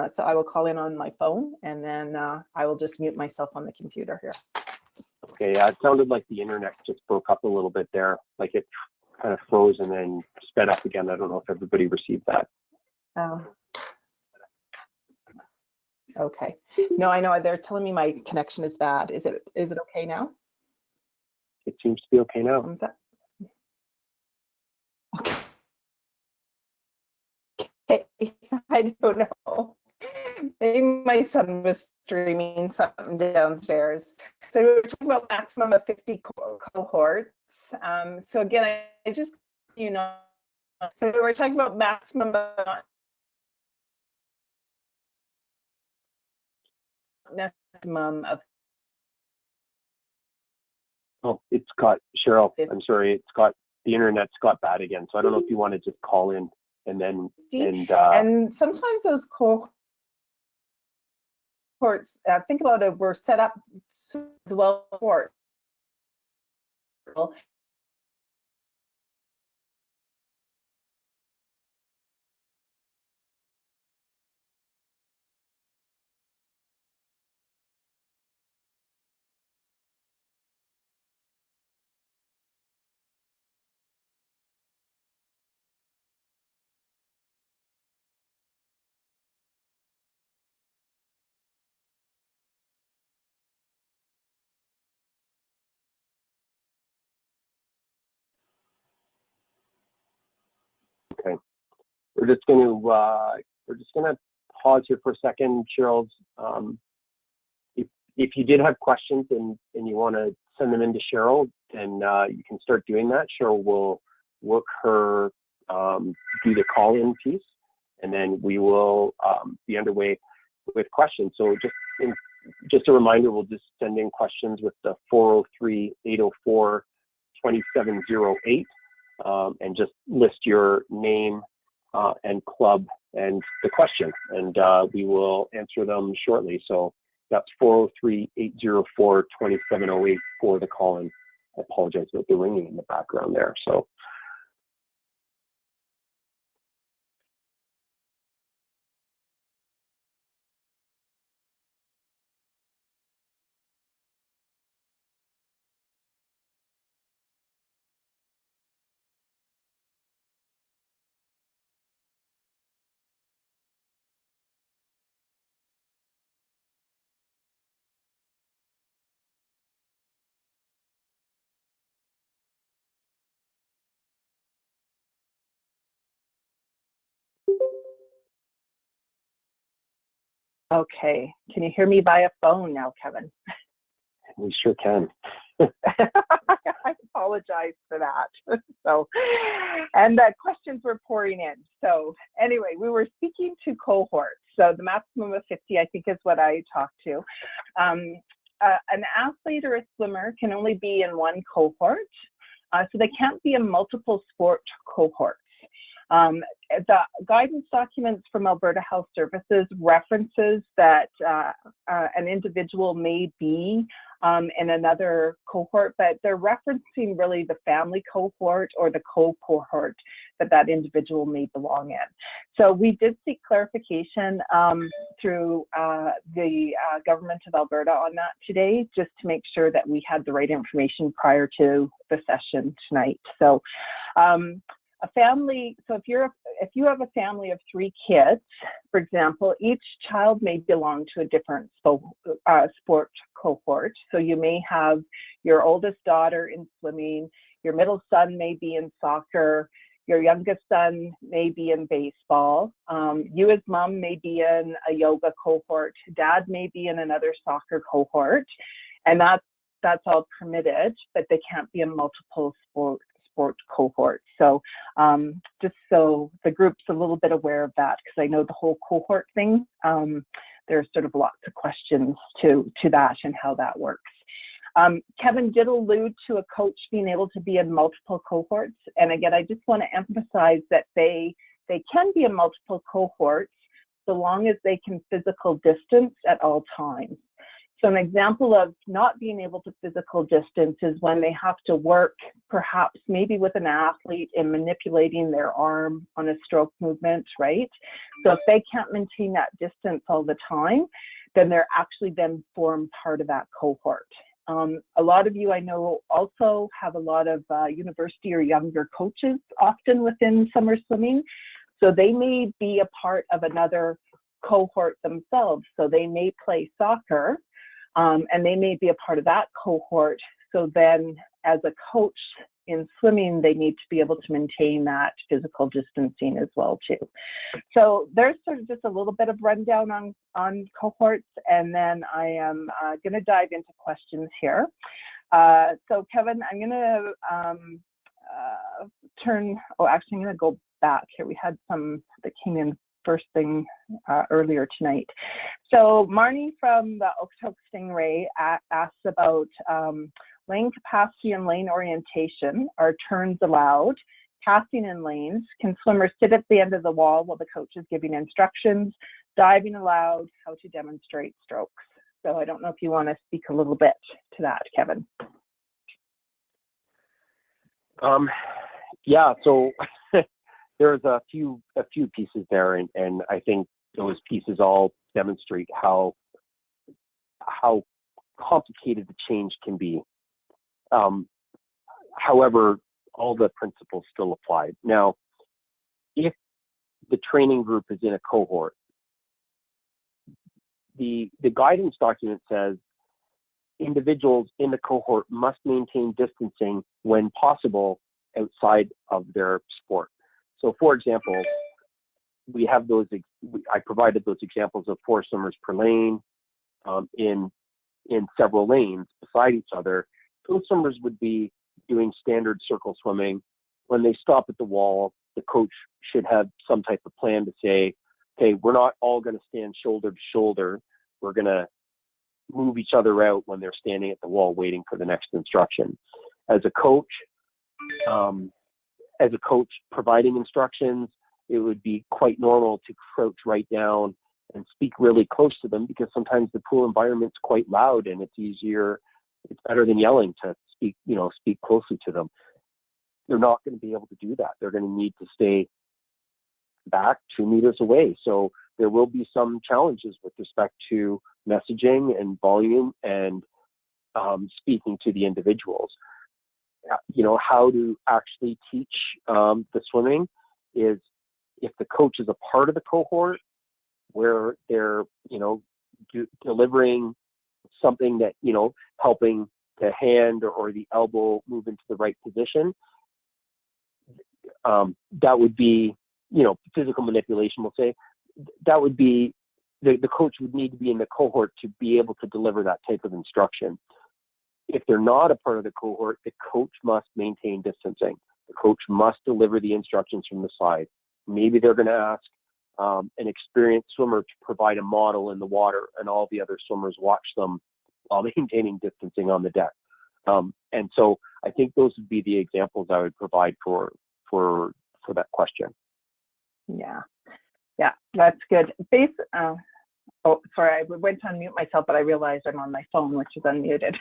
So I will call in on my phone, and then I will just mute myself on the computer here. Okay, yeah, it sounded like the internet just broke up a little bit there. Like it kind of froze and then sped up again. I don't know if everybody received that. Okay. No, I know they're telling me my connection is bad. Is it okay now? It seems to be okay now. Okay. I don't know. Maybe my son was streaming something downstairs. So we were talking about maximum of 50 cohorts. So again, I just, so we're talking about maximum of. Oh, it's got, Cheryl, I'm sorry, it's got, the internet's got bad again. So I don't know if you want to just call in and then, and sometimes those cohorts, think about it, were set up as well for. Okay, we're just going to pause here for a second, Cheryl. If you did have questions and you want to send them in to Cheryl, then you can start doing that. Cheryl will work her do the call-in piece, and then we will be underway with questions. So just a reminder, we'll just send in questions with the 403-804-2708, and just list your name and club and the question, and we will answer them shortly. So that's 403-804-2708 for the call-in. I apologize about the ringing in the background there. So. Okay, can you hear me via phone now, Kevin? We sure can. I apologize for that. So, and the questions were pouring in. So anyway, we were speaking to cohorts. So the maximum of 50, I think, is what I talked to. An athlete or a swimmer can only be in one cohort. So they can't be in multiple sport cohorts. The guidance documents from Alberta Health Services references that an individual may be in another cohort, but they're referencing really the family cohort or the co-cohort that individual may belong in. So we did seek clarification through the government of Alberta on that today, just to make sure that we had the right information prior to the session tonight. So a family, so if you have a family of 3 kids, for example, each child may belong to a different sport cohort. So you may have your oldest daughter in swimming, your middle son may be in soccer, your youngest son may be in baseball, you as mom may be in a yoga cohort, dad may be in another soccer cohort, and that's all permitted, but they can't be in multiple sport cohorts. So just so the group's a little bit aware of that, because I know the whole cohort thing, there's sort of lots of questions to that and how that works. Kevin did allude to a coach being able to be in multiple cohorts. And again, I just want to emphasize that they can be in multiple cohorts so long as they can physical distance at all times. So an example of not being able to physical distance is when they have to work perhaps maybe with an athlete in manipulating their arm on a stroke movement, right? So if they can't maintain that distance all the time, then they're actually then form part of that cohort. A lot of you I know also have a lot of university or younger coaches often within summer swimming. So they may be a part of another cohort themselves. So they may play soccer and they may be a part of that cohort. So then as a coach in swimming, they need to be able to maintain that physical distancing as well too. So there's sort of just a little bit of rundown on cohorts, and then I am going to dive into questions here. So Kevin, I'm going to I'm going to go back here. We had some that came in first thing earlier tonight. So Marnie from the Okotoks Stingray asked about lane capacity and lane orientation. Are turns allowed? Passing in lanes? Can swimmers sit at the end of the wall while the coach is giving instructions? Diving allowed? How to demonstrate strokes? So I don't know if you want to speak a little bit to that, Kevin. Yeah, so there's a few pieces there, and I think those pieces all demonstrate how complicated the change can be. However, all the principles still apply. Now, if the training group is in a cohort, the guidance document says individuals in the cohort must maintain distancing when possible outside of their sport. So, for example, we have those. I provided those examples of 4 swimmers per lane in several lanes beside each other. Those swimmers would be doing standard circle swimming. When they stop at the wall, the coach should have some type of plan to say, "Okay, we're not all going to stand shoulder to shoulder. We're going to move each other out when they're standing at the wall waiting for the next instruction." As a coach providing instructions, it would be quite normal to crouch right down and speak really close to them, because sometimes the pool environment's quite loud and it's better than yelling to speak closely to them. They're not going to be able to do that. They're going to need to stay back 2 meters away. So there will be some challenges with respect to messaging and volume and speaking to the individuals. How to actually teach the swimming is, if the coach is a part of the cohort where they're, delivering something that, helping the hand or the elbow move into the right position, that would be, physical manipulation, we'll say, that would be, the coach would need to be in the cohort to be able to deliver that type of instruction. If they're not a part of the cohort, the coach must maintain distancing. The coach must deliver the instructions from the side. Maybe they're going to ask an experienced swimmer to provide a model in the water, and all the other swimmers watch them while maintaining distancing on the deck. And so I think those would be the examples I would provide for that question. Yeah, that's good. Oh, sorry, I went to unmute myself, but I realized I'm on my phone, which is unmuted.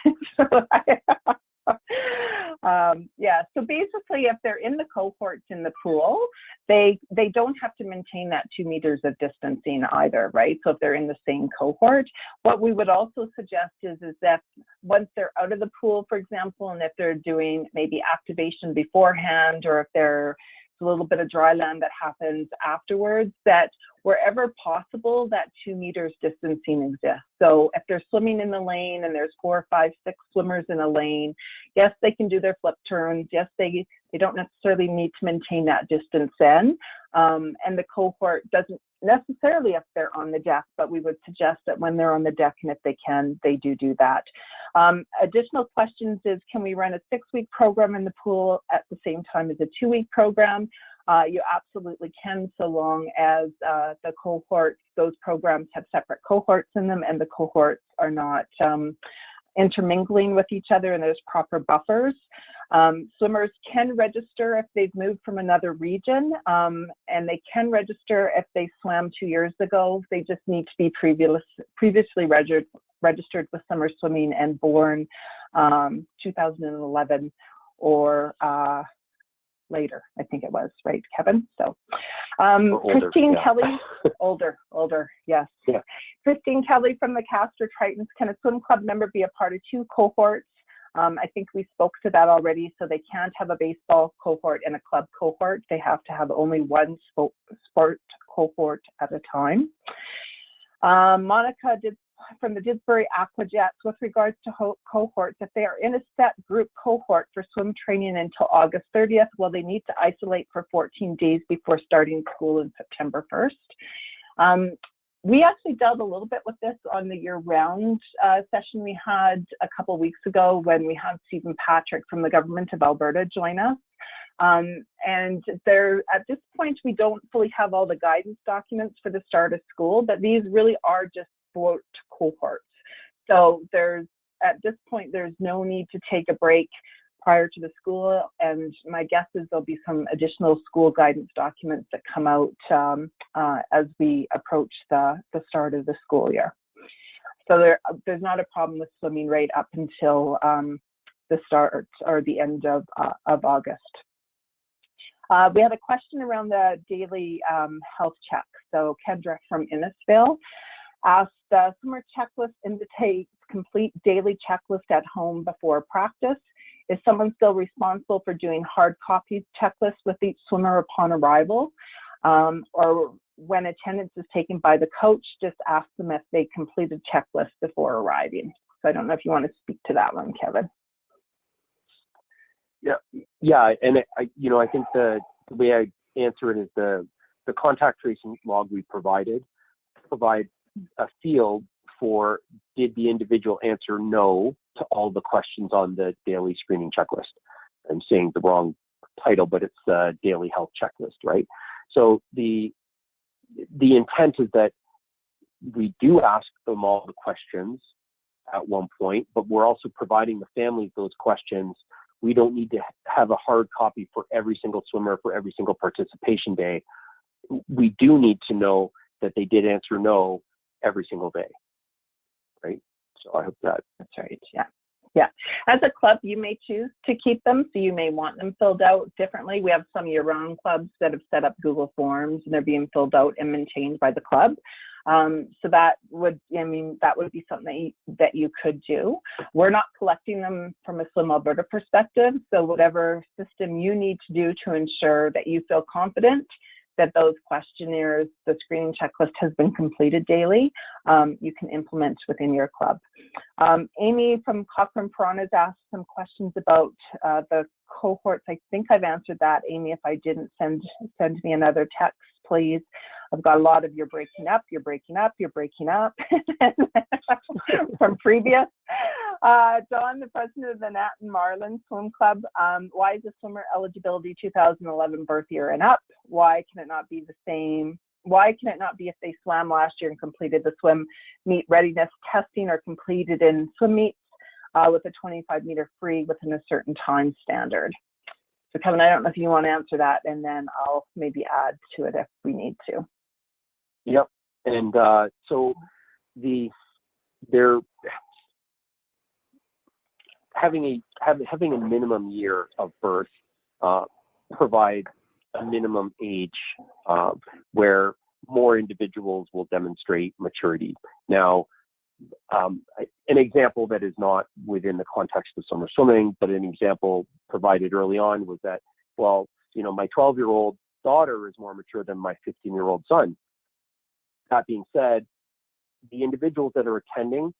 Yeah, so basically, if they're in the cohorts in the pool, they don't have to maintain that 2 meters of distancing either, right? So if they're in the same cohort, what we would also suggest is that once they're out of the pool, for example, and if they're doing maybe activation beforehand, or if there's a little bit of dry land that happens afterwards, that wherever possible, that 2 meters distancing exists. So if they're swimming in the lane and there's 4, 5, 6 swimmers in a lane, yes, they can do their flip turns. Yes, they don't necessarily need to maintain that distance then. And the cohort doesn't necessarily if they're on the deck, but we would suggest that when they're on the deck and if they can, they do that. Additional questions is, can we run a 6-week program in the pool at the same time as a 2-week program? You absolutely can, so long as the cohorts, those programs have separate cohorts in them and the cohorts are not intermingling with each other and there's proper buffers. Swimmers can register if they've moved from another region, and they can register if they swam 2 years ago. They just need to be previously registered with summer swimming and born 2011 or later, I think it was, right, Kevin? So older, Christine yeah. Kelly, older, yes. Yeah. Christine Kelly from the Castor Tritons, can a swim club member be a part of 2 cohorts? I think we spoke to that already, so they can't have a baseball cohort and a club cohort. They have to have only one sport cohort at a time. Monica from the Didsbury Aquajets, with regards to cohorts, if they are in a set group cohort for swim training until August 30th, will they need to isolate for 14 days before starting school in September 1st? We actually dealt a little bit with this on the year-round session we had a couple weeks ago when we had Stephen Patrick from the Government of Alberta join us. And there, at this point, we don't fully have all the guidance documents for the start of school, but these really are just sport cohorts. So at this point, there's no need to take a break prior to the school, and my guess is there'll be some additional school guidance documents that come out as we approach the start of the school year. So there's not a problem with swimming right up until the start or the end of August. We had a question around the daily health check. So Kendra from Innisfail asked, swimmer checklist indicates complete daily checklist at home before practice. Is someone still responsible for doing hard copy checklists with each swimmer upon arrival? Or when attendance is taken by the coach, just ask them if they completed checklists before arriving. So I don't know if you want to speak to that one, Kevin. Yeah, and I think the way I answer it is the contact tracing log we provide a field for, did the individual answer no to all the questions on the daily screening checklist. I'm saying the wrong title, but it's the daily health checklist, right? So the intent is that we do ask them all the questions at one point, but we're also providing the families those questions. We don't need to have a hard copy for every single swimmer for every single participation day. We do need to know that they did answer no every single day, right? So I hope that's right. Yeah. As a club, you may choose to keep them, so you may want them filled out differently. We have some year-round clubs that have set up Google Forms and they're being filled out and maintained by the club. So that would be something that you could do. We're not collecting them from a Swim Alberta perspective, so whatever system you need to do to ensure that you feel confident that those questionnaires, the screening checklist has been completed daily, you can implement within your club. Amy from Cochrane Piranhas asked some questions about the cohorts. I think I've answered that, Amy. If I didn't, send me another text, please. I've got a lot of you're breaking up from previous. Don, the president of the Nat and Marlin Swim Club, why is the swimmer eligibility 2011 birth year and up? Why can it not be the same? Why can it not be if they swam last year and completed the swim meet readiness testing or completed in swim meets with a 25-meter free within a certain time standard? So Kevin, I don't know if you want to answer that, and then I'll maybe add to it if we need to. Yep. And so they're having a minimum year of birth provides a minimum age where more individuals will demonstrate maturity. Now, an example that is not within the context of summer swimming, but an example provided early on was that, well, my 12-year-old daughter is more mature than my 15-year-old son. That being said, the individuals that are attending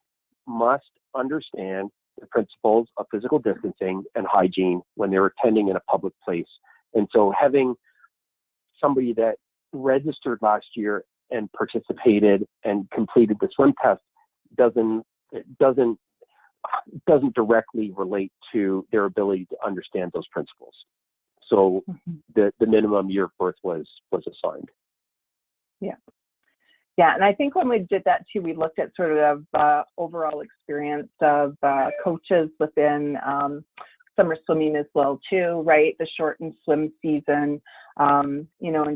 must understand the principles of physical distancing and hygiene when they're attending in a public place. And so having somebody that registered last year and participated and completed the swim test doesn't directly relate to their ability to understand those principles. So the minimum year of birth was assigned. Yeah, and I think when we did that too, we looked at sort of overall experience of coaches within summer swimming as well too, right? The shortened swim season, and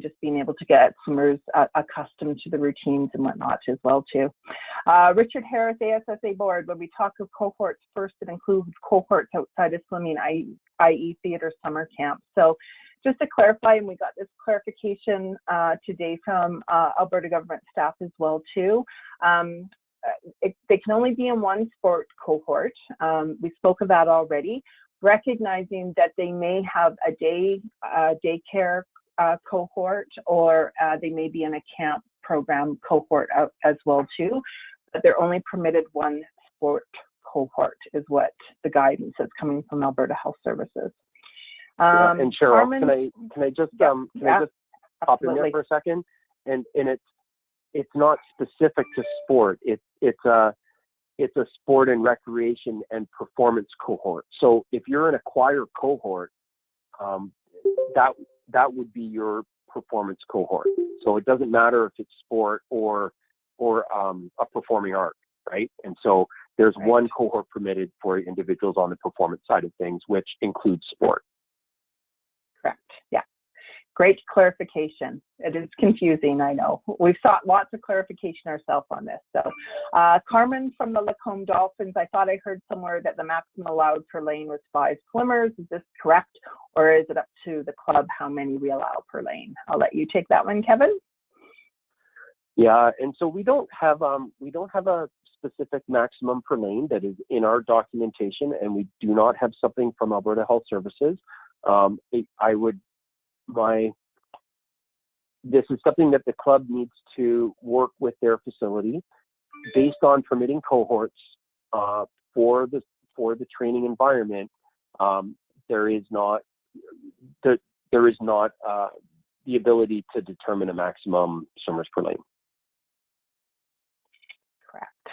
just being able to get swimmers accustomed to the routines and whatnot as well too. Richard Harris, ASSA board, when we talk of cohorts, first it includes cohorts outside of swimming, i.e. theater summer camp. So just to clarify, and we got this clarification today from Alberta government staff as well too, they can only be in one sport cohort. We spoke of that already, recognizing that they may have a daycare cohort, or they may be in a camp program cohort as well too, but they're only permitted one sport cohort is what the guidance is coming from Alberta Health Services. And Cheryl, Carmen, can I just pop in there for a second? And it's not specific to sport. It's a sport and recreation and performance cohort. So if you're in a choir cohort, that would be your performance cohort. So it doesn't matter if it's sport or a performing art, right? And so there's one cohort permitted for individuals on the performance side of things, which includes sport. Correct. Yeah. Great clarification. It is confusing, I know. We've sought lots of clarification ourselves on this. So, Carmen from the Lacombe Dolphins, I thought I heard somewhere that the maximum allowed per lane was 5 swimmers. Is this correct? Or is it up to the club how many we allow per lane? I'll let you take that one, Kevin. Yeah, and so we don't have a specific maximum per lane that is in our documentation, and we do not have something from Alberta Health Services. This is something that the club needs to work with their facility based on permitting cohorts for the training environment. There is not the ability to determine a maximum swimmers per lane. Correct.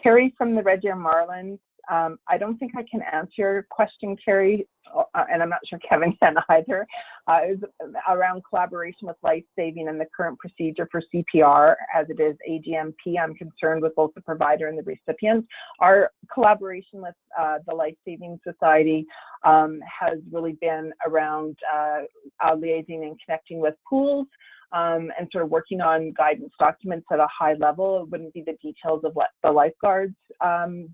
Carrie from the Red Deer Marlins. I don't think I can answer your question, Carrie, and I'm not sure Kevin can either. It was around collaboration with life-saving and the current procedure for CPR, as it is AGMP. I'm concerned with both the provider and the recipients. Our collaboration with the Life-Saving Society has really been around liaising and connecting with pools, and sort of working on guidance documents at a high level. It wouldn't be the details of what the lifeguards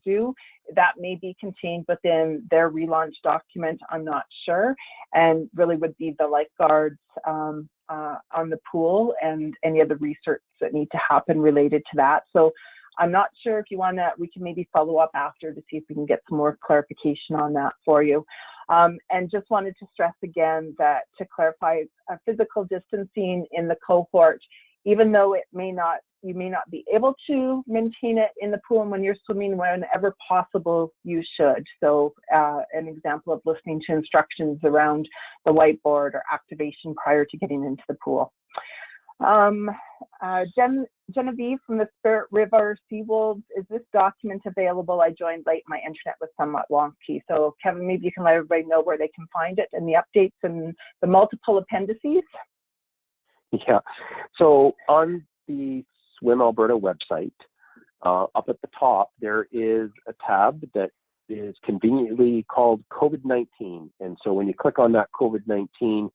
do. That may be contained within their relaunch document, I'm not sure, and really would be the lifeguards on the pool and any of the research that need to happen related to that. So I'm not sure if you want to, we can maybe follow up after to see if we can get some more clarification on that for you. And just wanted to stress again that to clarify, physical distancing in the cohort, even though you may not be able to maintain it in the pool, and when you're swimming, whenever possible, you should. So an example of listening to instructions around the whiteboard or activation prior to getting into the pool. Genevieve from the Spirit River Seawolves, is this document available? I joined late, my internet was somewhat wonky. So Kevin, maybe you can let everybody know where they can find it and the updates and the multiple appendices. Yeah, so on the Swim Alberta website, up at the top, there is a tab that is conveniently called COVID-19. And so when you click on that COVID-19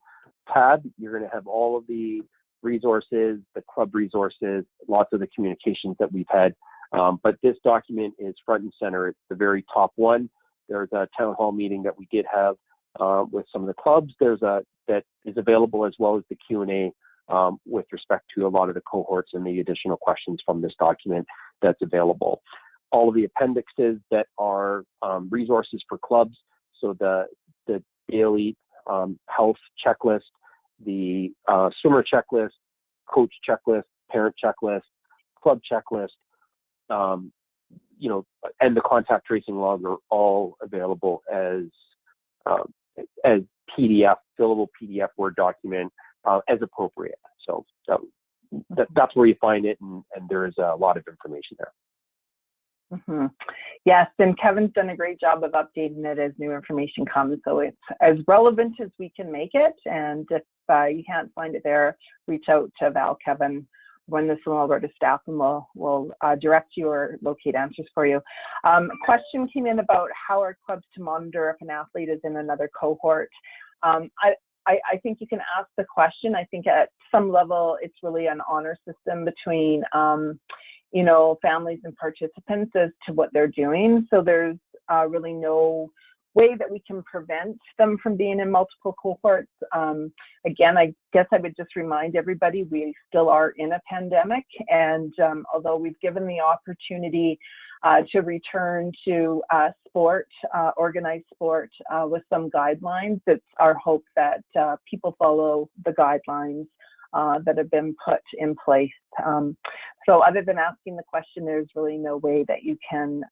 tab, you're going to have all of the resources, the club resources, lots of the communications that we've had. But this document is front and center. It's the very top one. There's a town hall meeting that we did have with some of the clubs. That is available, as well as the Q&A with respect to a lot of the cohorts and the additional questions from this document that's available. All of the appendixes that are resources for clubs. So the daily health checklist, the swimmer checklist, coach checklist, parent checklist, club checklist, and the contact tracing log are all available as PDF, fillable PDF Word document as appropriate. So that's where you find it, and there is a lot of information there. Mm-hmm. Yes, and Kevin's done a great job of updating it as new information comes, so it's as relevant as we can make it. And if you can't find it there, reach out to Val, Kevin, when the Alberta staff, and we'll direct you or locate answers for you. A question came in about how are clubs to monitor if an athlete is in another cohort. I think you can ask the question. I think at some level it's really an honor system between families and participants as to what they're doing. So there's really no way that we can prevent them from being in multiple cohorts. Again, I guess I would just remind everybody we still are in a pandemic, and although we've given the opportunity to return to sport, organized sport with some guidelines, it's our hope that people follow the guidelines that have been put in place. So other than asking the question, there's really no way that you can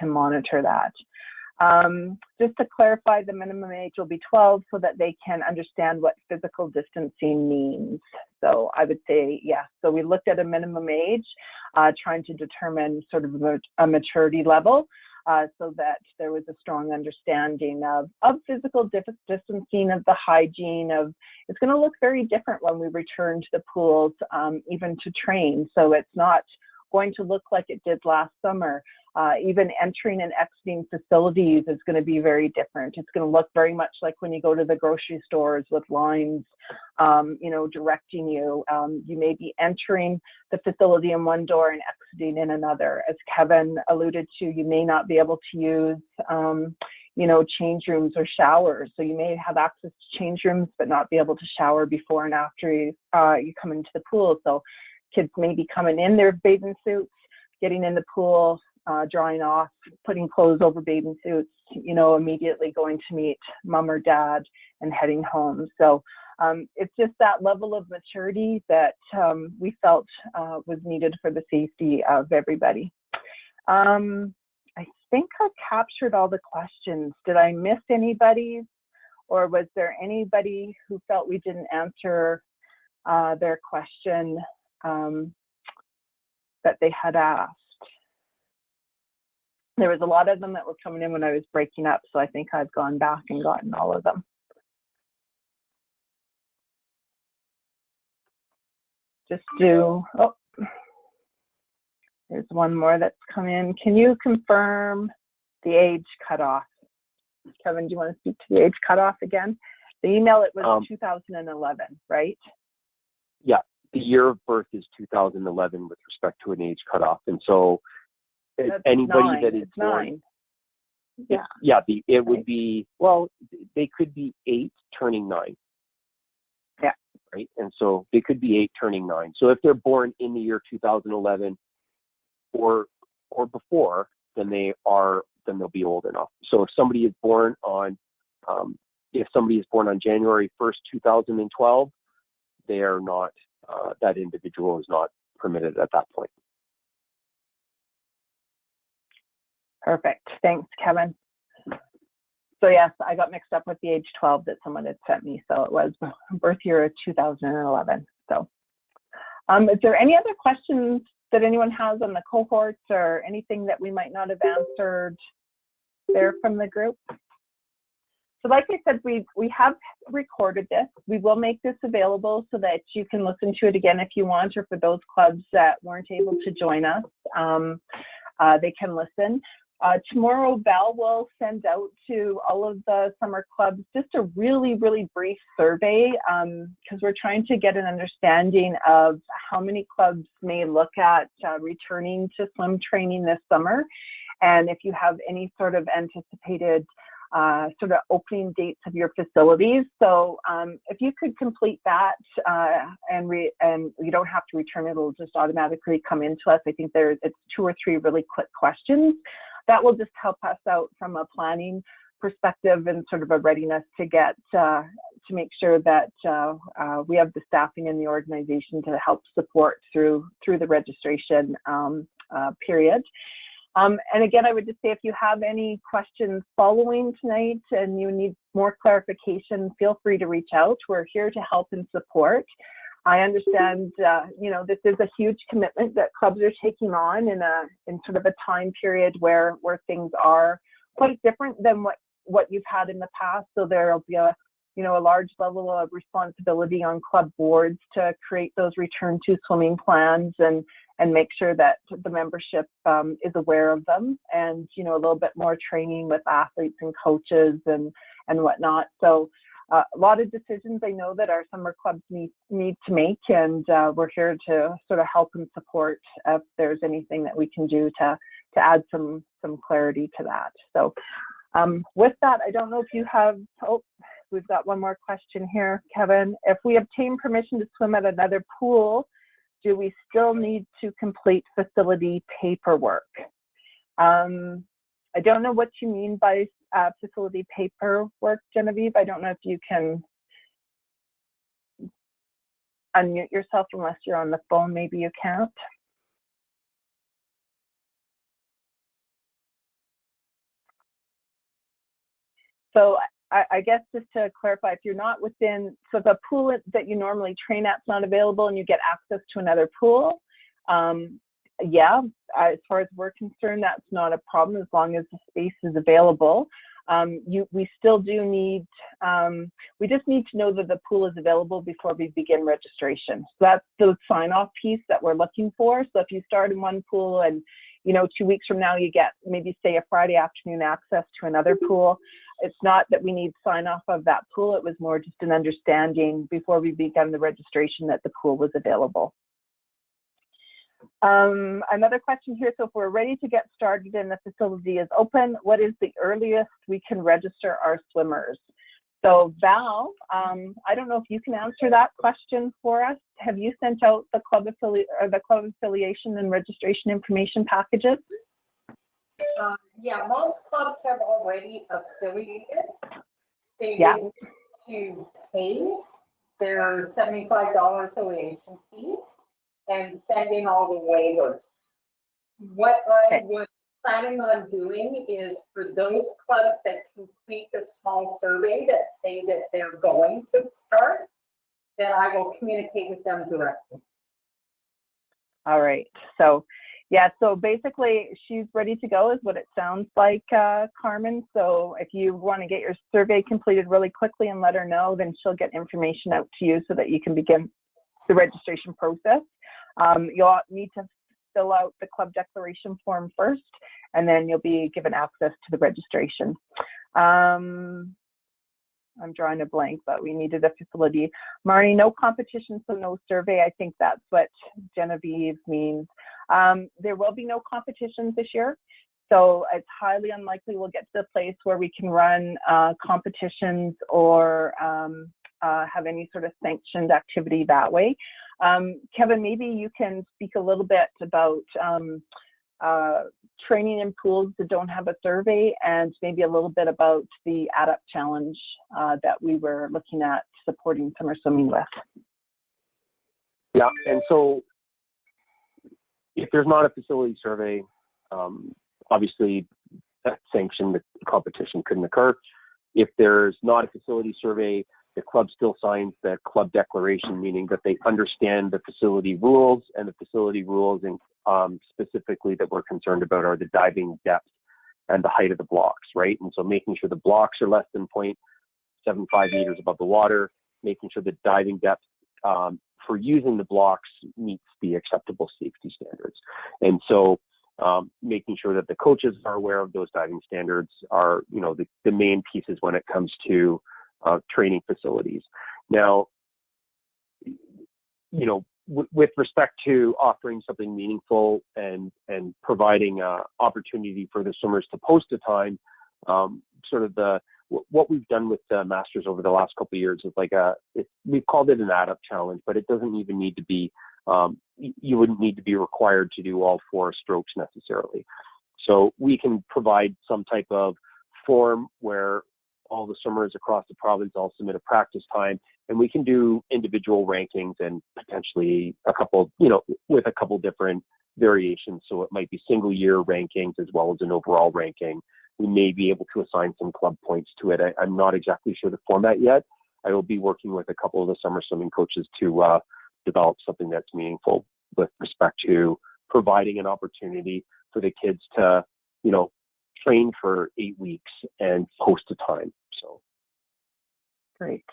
monitor that. Just to clarify, the minimum age will be 12 so that they can understand what physical distancing means. So I would say, yes. So we looked at a minimum age, trying to determine sort of a maturity level, so that there was a strong understanding of physical distancing, of the hygiene, of it's going to look very different when we return to the pools, even to train. So it's not going to look like it did last summer. Even entering and exiting facilities is going to be very different. It's going to look very much like when you go to the grocery stores with lines, directing you. You may be entering the facility in one door and exiting in another. As Kevin alluded to, you may not be able to use, change rooms or showers. So you may have access to change rooms, but not be able to shower before and after you come into the pool. So kids may be coming in their bathing suits, getting in the pool, drying off, putting clothes over bathing suits, immediately going to meet mom or dad and heading home. So it's just that level of maturity that we felt was needed for the safety of everybody. I think I captured all the questions. Did I miss anybody, or was there anybody who felt we didn't answer their question that they had asked? There was a lot of them that were coming in when I was breaking up, so I think I've gone back and gotten all of them. There's one more that's come in. Can you confirm the age cutoff? Kevin, do you want to speak to the age cutoff again? The email, it was 2011, right? Yeah, the year of birth is 2011 with respect to an age cutoff, and so that's anybody 9. that is it's born, 9. It would be, well, they could be 8 turning 9. Yeah. Right, and so they could be 8 turning 9. So if they're born in the year 2011 or before, then they'll be old enough. So if somebody is born on January 1st, 2012, they are not. That individual is not permitted at that point. Perfect. Thanks, Kevin. So yes, I got mixed up with the age 12 that someone had sent me. So it was birth year of 2011. So is there any other questions that anyone has on the cohorts, or anything that we might not have answered there from the group? So like I said, we have recorded this. We will make this available so that you can listen to it again if you want, or for those clubs that weren't able to join us, they can listen. Tomorrow, Val will send out to all of the summer clubs just a really, really brief survey because we're trying to get an understanding of how many clubs may look at returning to swim training this summer. And if you have any sort of anticipated sort of opening dates of your facilities. So if you could complete that and you don't have to return it, it'll just automatically come into us. I think it's 2 or 3 really quick questions. That will just help us out from a planning perspective and sort of a readiness to get to make sure that we have the staffing in the organization to help support through the registration period. And again, I would just say if you have any questions following tonight and you need more clarification, feel free to reach out. We're here to help and support. I understand, you know, this is a huge commitment that clubs are taking on in sort of a time period where things are quite different than what you've had in the past. So there'll be a large level of responsibility on club boards to create those return to swimming plans and make sure that the membership is aware of them, and, you know, a little bit more training with athletes and coaches and whatnot. So a lot of decisions I know that our summer clubs need to make, and we're here to sort of help and support if there's anything that we can do to add some clarity to that. So with that, I don't know if you have, we've got one more question here, Kevin. If we obtain permission to swim at another pool, do we still need to complete facility paperwork? I don't know what you mean by facility paperwork, Genevieve. I don't know if you can unmute yourself unless you're on the phone. Maybe you can't. So I guess just to clarify, if you're not within, so the pool that you normally train at is not available and you get access to another pool, yeah, as far as we're concerned, that's not a problem as long as the space is available. We still do need, we just need to know that the pool is available before we begin registration. So that's the sign-off piece that we're looking for. So if you start in one pool and, you know, 2 weeks from now you get maybe say a Friday afternoon access to another pool, it's not that we need sign-off of that pool. It was more just an understanding before we began the registration that the pool was available. Another question here. So if we're ready to get started and the facility is open, what is the earliest we can register our swimmers? So Val, I don't know if you can answer that question for us. Have you sent out the club affiliation and registration information packages? Yeah, most clubs have already affiliated. They need to pay their $75 affiliation fee and send in all the waivers. What I was planning on doing is for those clubs that complete a small survey that say that they're going to start, then I will communicate with them directly. All right. So yeah, so basically she's ready to go is what it sounds like, Carmen. So if you want to get your survey completed really quickly and let her know, then she'll get information out to you so that you can begin the registration process. You'll need to fill out the club declaration form first, and then you'll be given access to the registration. I'm drawing a blank, but we needed a facility. Marnie, no competition, so no survey. I think that's what Genevieve means. There will be no competitions this year, so it's highly unlikely we'll get to the place where we can run competitions or have any sort of sanctioned activity that way. Kevin, maybe you can speak a little bit about training in pools that don't have a survey, and maybe a little bit about the ADAPT challenge that we were looking at supporting summer swimming with. Yeah, and so if there's not a facility survey, obviously that sanctioned competition couldn't occur. If there's not a facility survey, the club still signs the club declaration, meaning that they understand the facility rules, and the facility rules specifically that we're concerned about are the diving depth and the height of the blocks, right? And so making sure the blocks are less than 0.75 meters above the water, making sure the diving depth for using the blocks meets the acceptable safety standards. And so making sure that the coaches are aware of those diving standards are, you know, the main pieces when it comes to training facilities. Now, you know, with respect to offering something meaningful and providing opportunity for the swimmers to post a time, sort of what we've done with the Masters over the last couple of years is like we've called it an add-up challenge, but it doesn't even need to be, you wouldn't need to be required to do all 4 strokes necessarily. So we can provide some type of form where all the swimmers across the province all submit a practice time, and we can do individual rankings and potentially a couple, you know, with a couple different variations. So it might be single year rankings as well as an overall ranking. We may be able to assign some club points to it. I'm not exactly sure the format yet. I will be working with a couple of the summer swimming coaches to develop something that's meaningful with respect to providing an opportunity for the kids to, you know, train for 8 weeks and post a time. So great.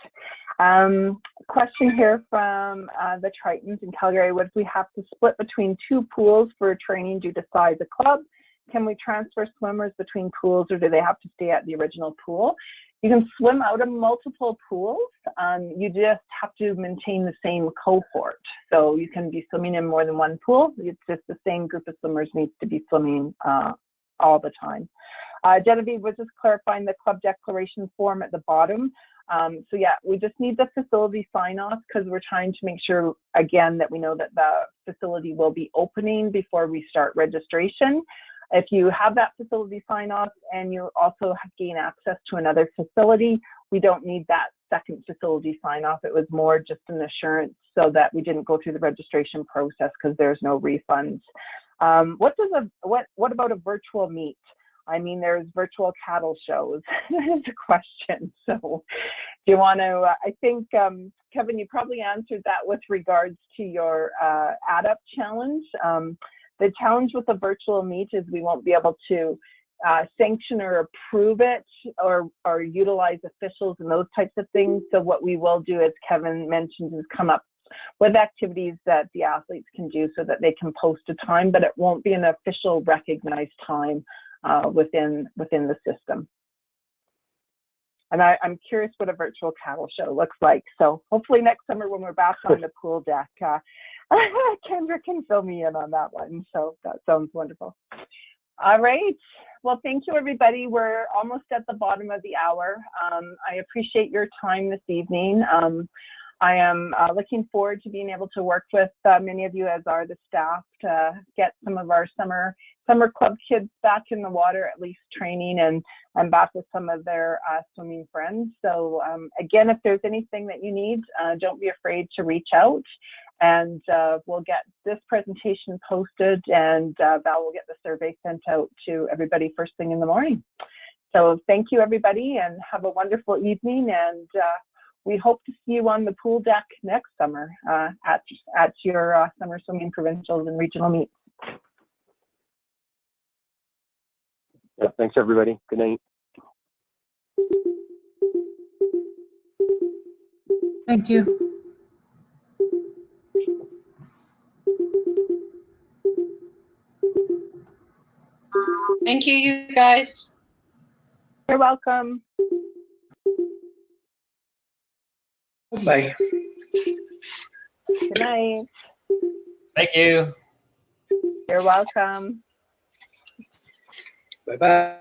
Question here from the Tritons in Calgary. What if we have to split between 2 pools for training due to size of club? Can we transfer swimmers between pools, or do they have to stay at the original pool? You can swim out of multiple pools. You just have to maintain the same cohort. So you can be swimming in more than one pool. It's just the same group of swimmers needs to be swimming all the time. Genevieve was just clarifying the club declaration form at the bottom. So yeah, we just need the facility sign off because we're trying to make sure, again, that we know that the facility will be opening before we start registration. If you have that facility sign off and you also gain access to another facility, we don't need that second facility sign off. It was more just an assurance so that we didn't go through the registration process because there's no refunds. What about a virtual meet? I mean, there's virtual cattle shows. That's a question. So do you want to, I think, Kevin, you probably answered that with regards to your add-up challenge. The challenge with the virtual meet is we won't be able to sanction or approve it or utilize officials and those types of things. So what we will do, as Kevin mentioned, is come up with activities that the athletes can do so that they can post a time, but it won't be an official recognized time within the system. And I'm curious what a virtual cattle show looks like. So hopefully next summer when we're back on the pool deck, Kendra can fill me in on that one. So that sounds wonderful. All right. Well, thank you, everybody. We're almost at the bottom of the hour. I appreciate your time this evening. I am looking forward to being able to work with many of you, as are the staff, to get some of our summer club kids back in the water, at least training and back with some of their swimming friends. So again, if there's anything that you need, don't be afraid to reach out, and we'll get this presentation posted, and Val will get the survey sent out to everybody first thing in the morning. So thank you, everybody, and have a wonderful evening, and we hope to see you on the pool deck next summer at your summer swimming provincials and regional meets. Yeah, thanks, everybody. Good night. Thank you. Thank you, you guys. You're welcome. Bye. Good night. Thank you. You're welcome. Bye-bye.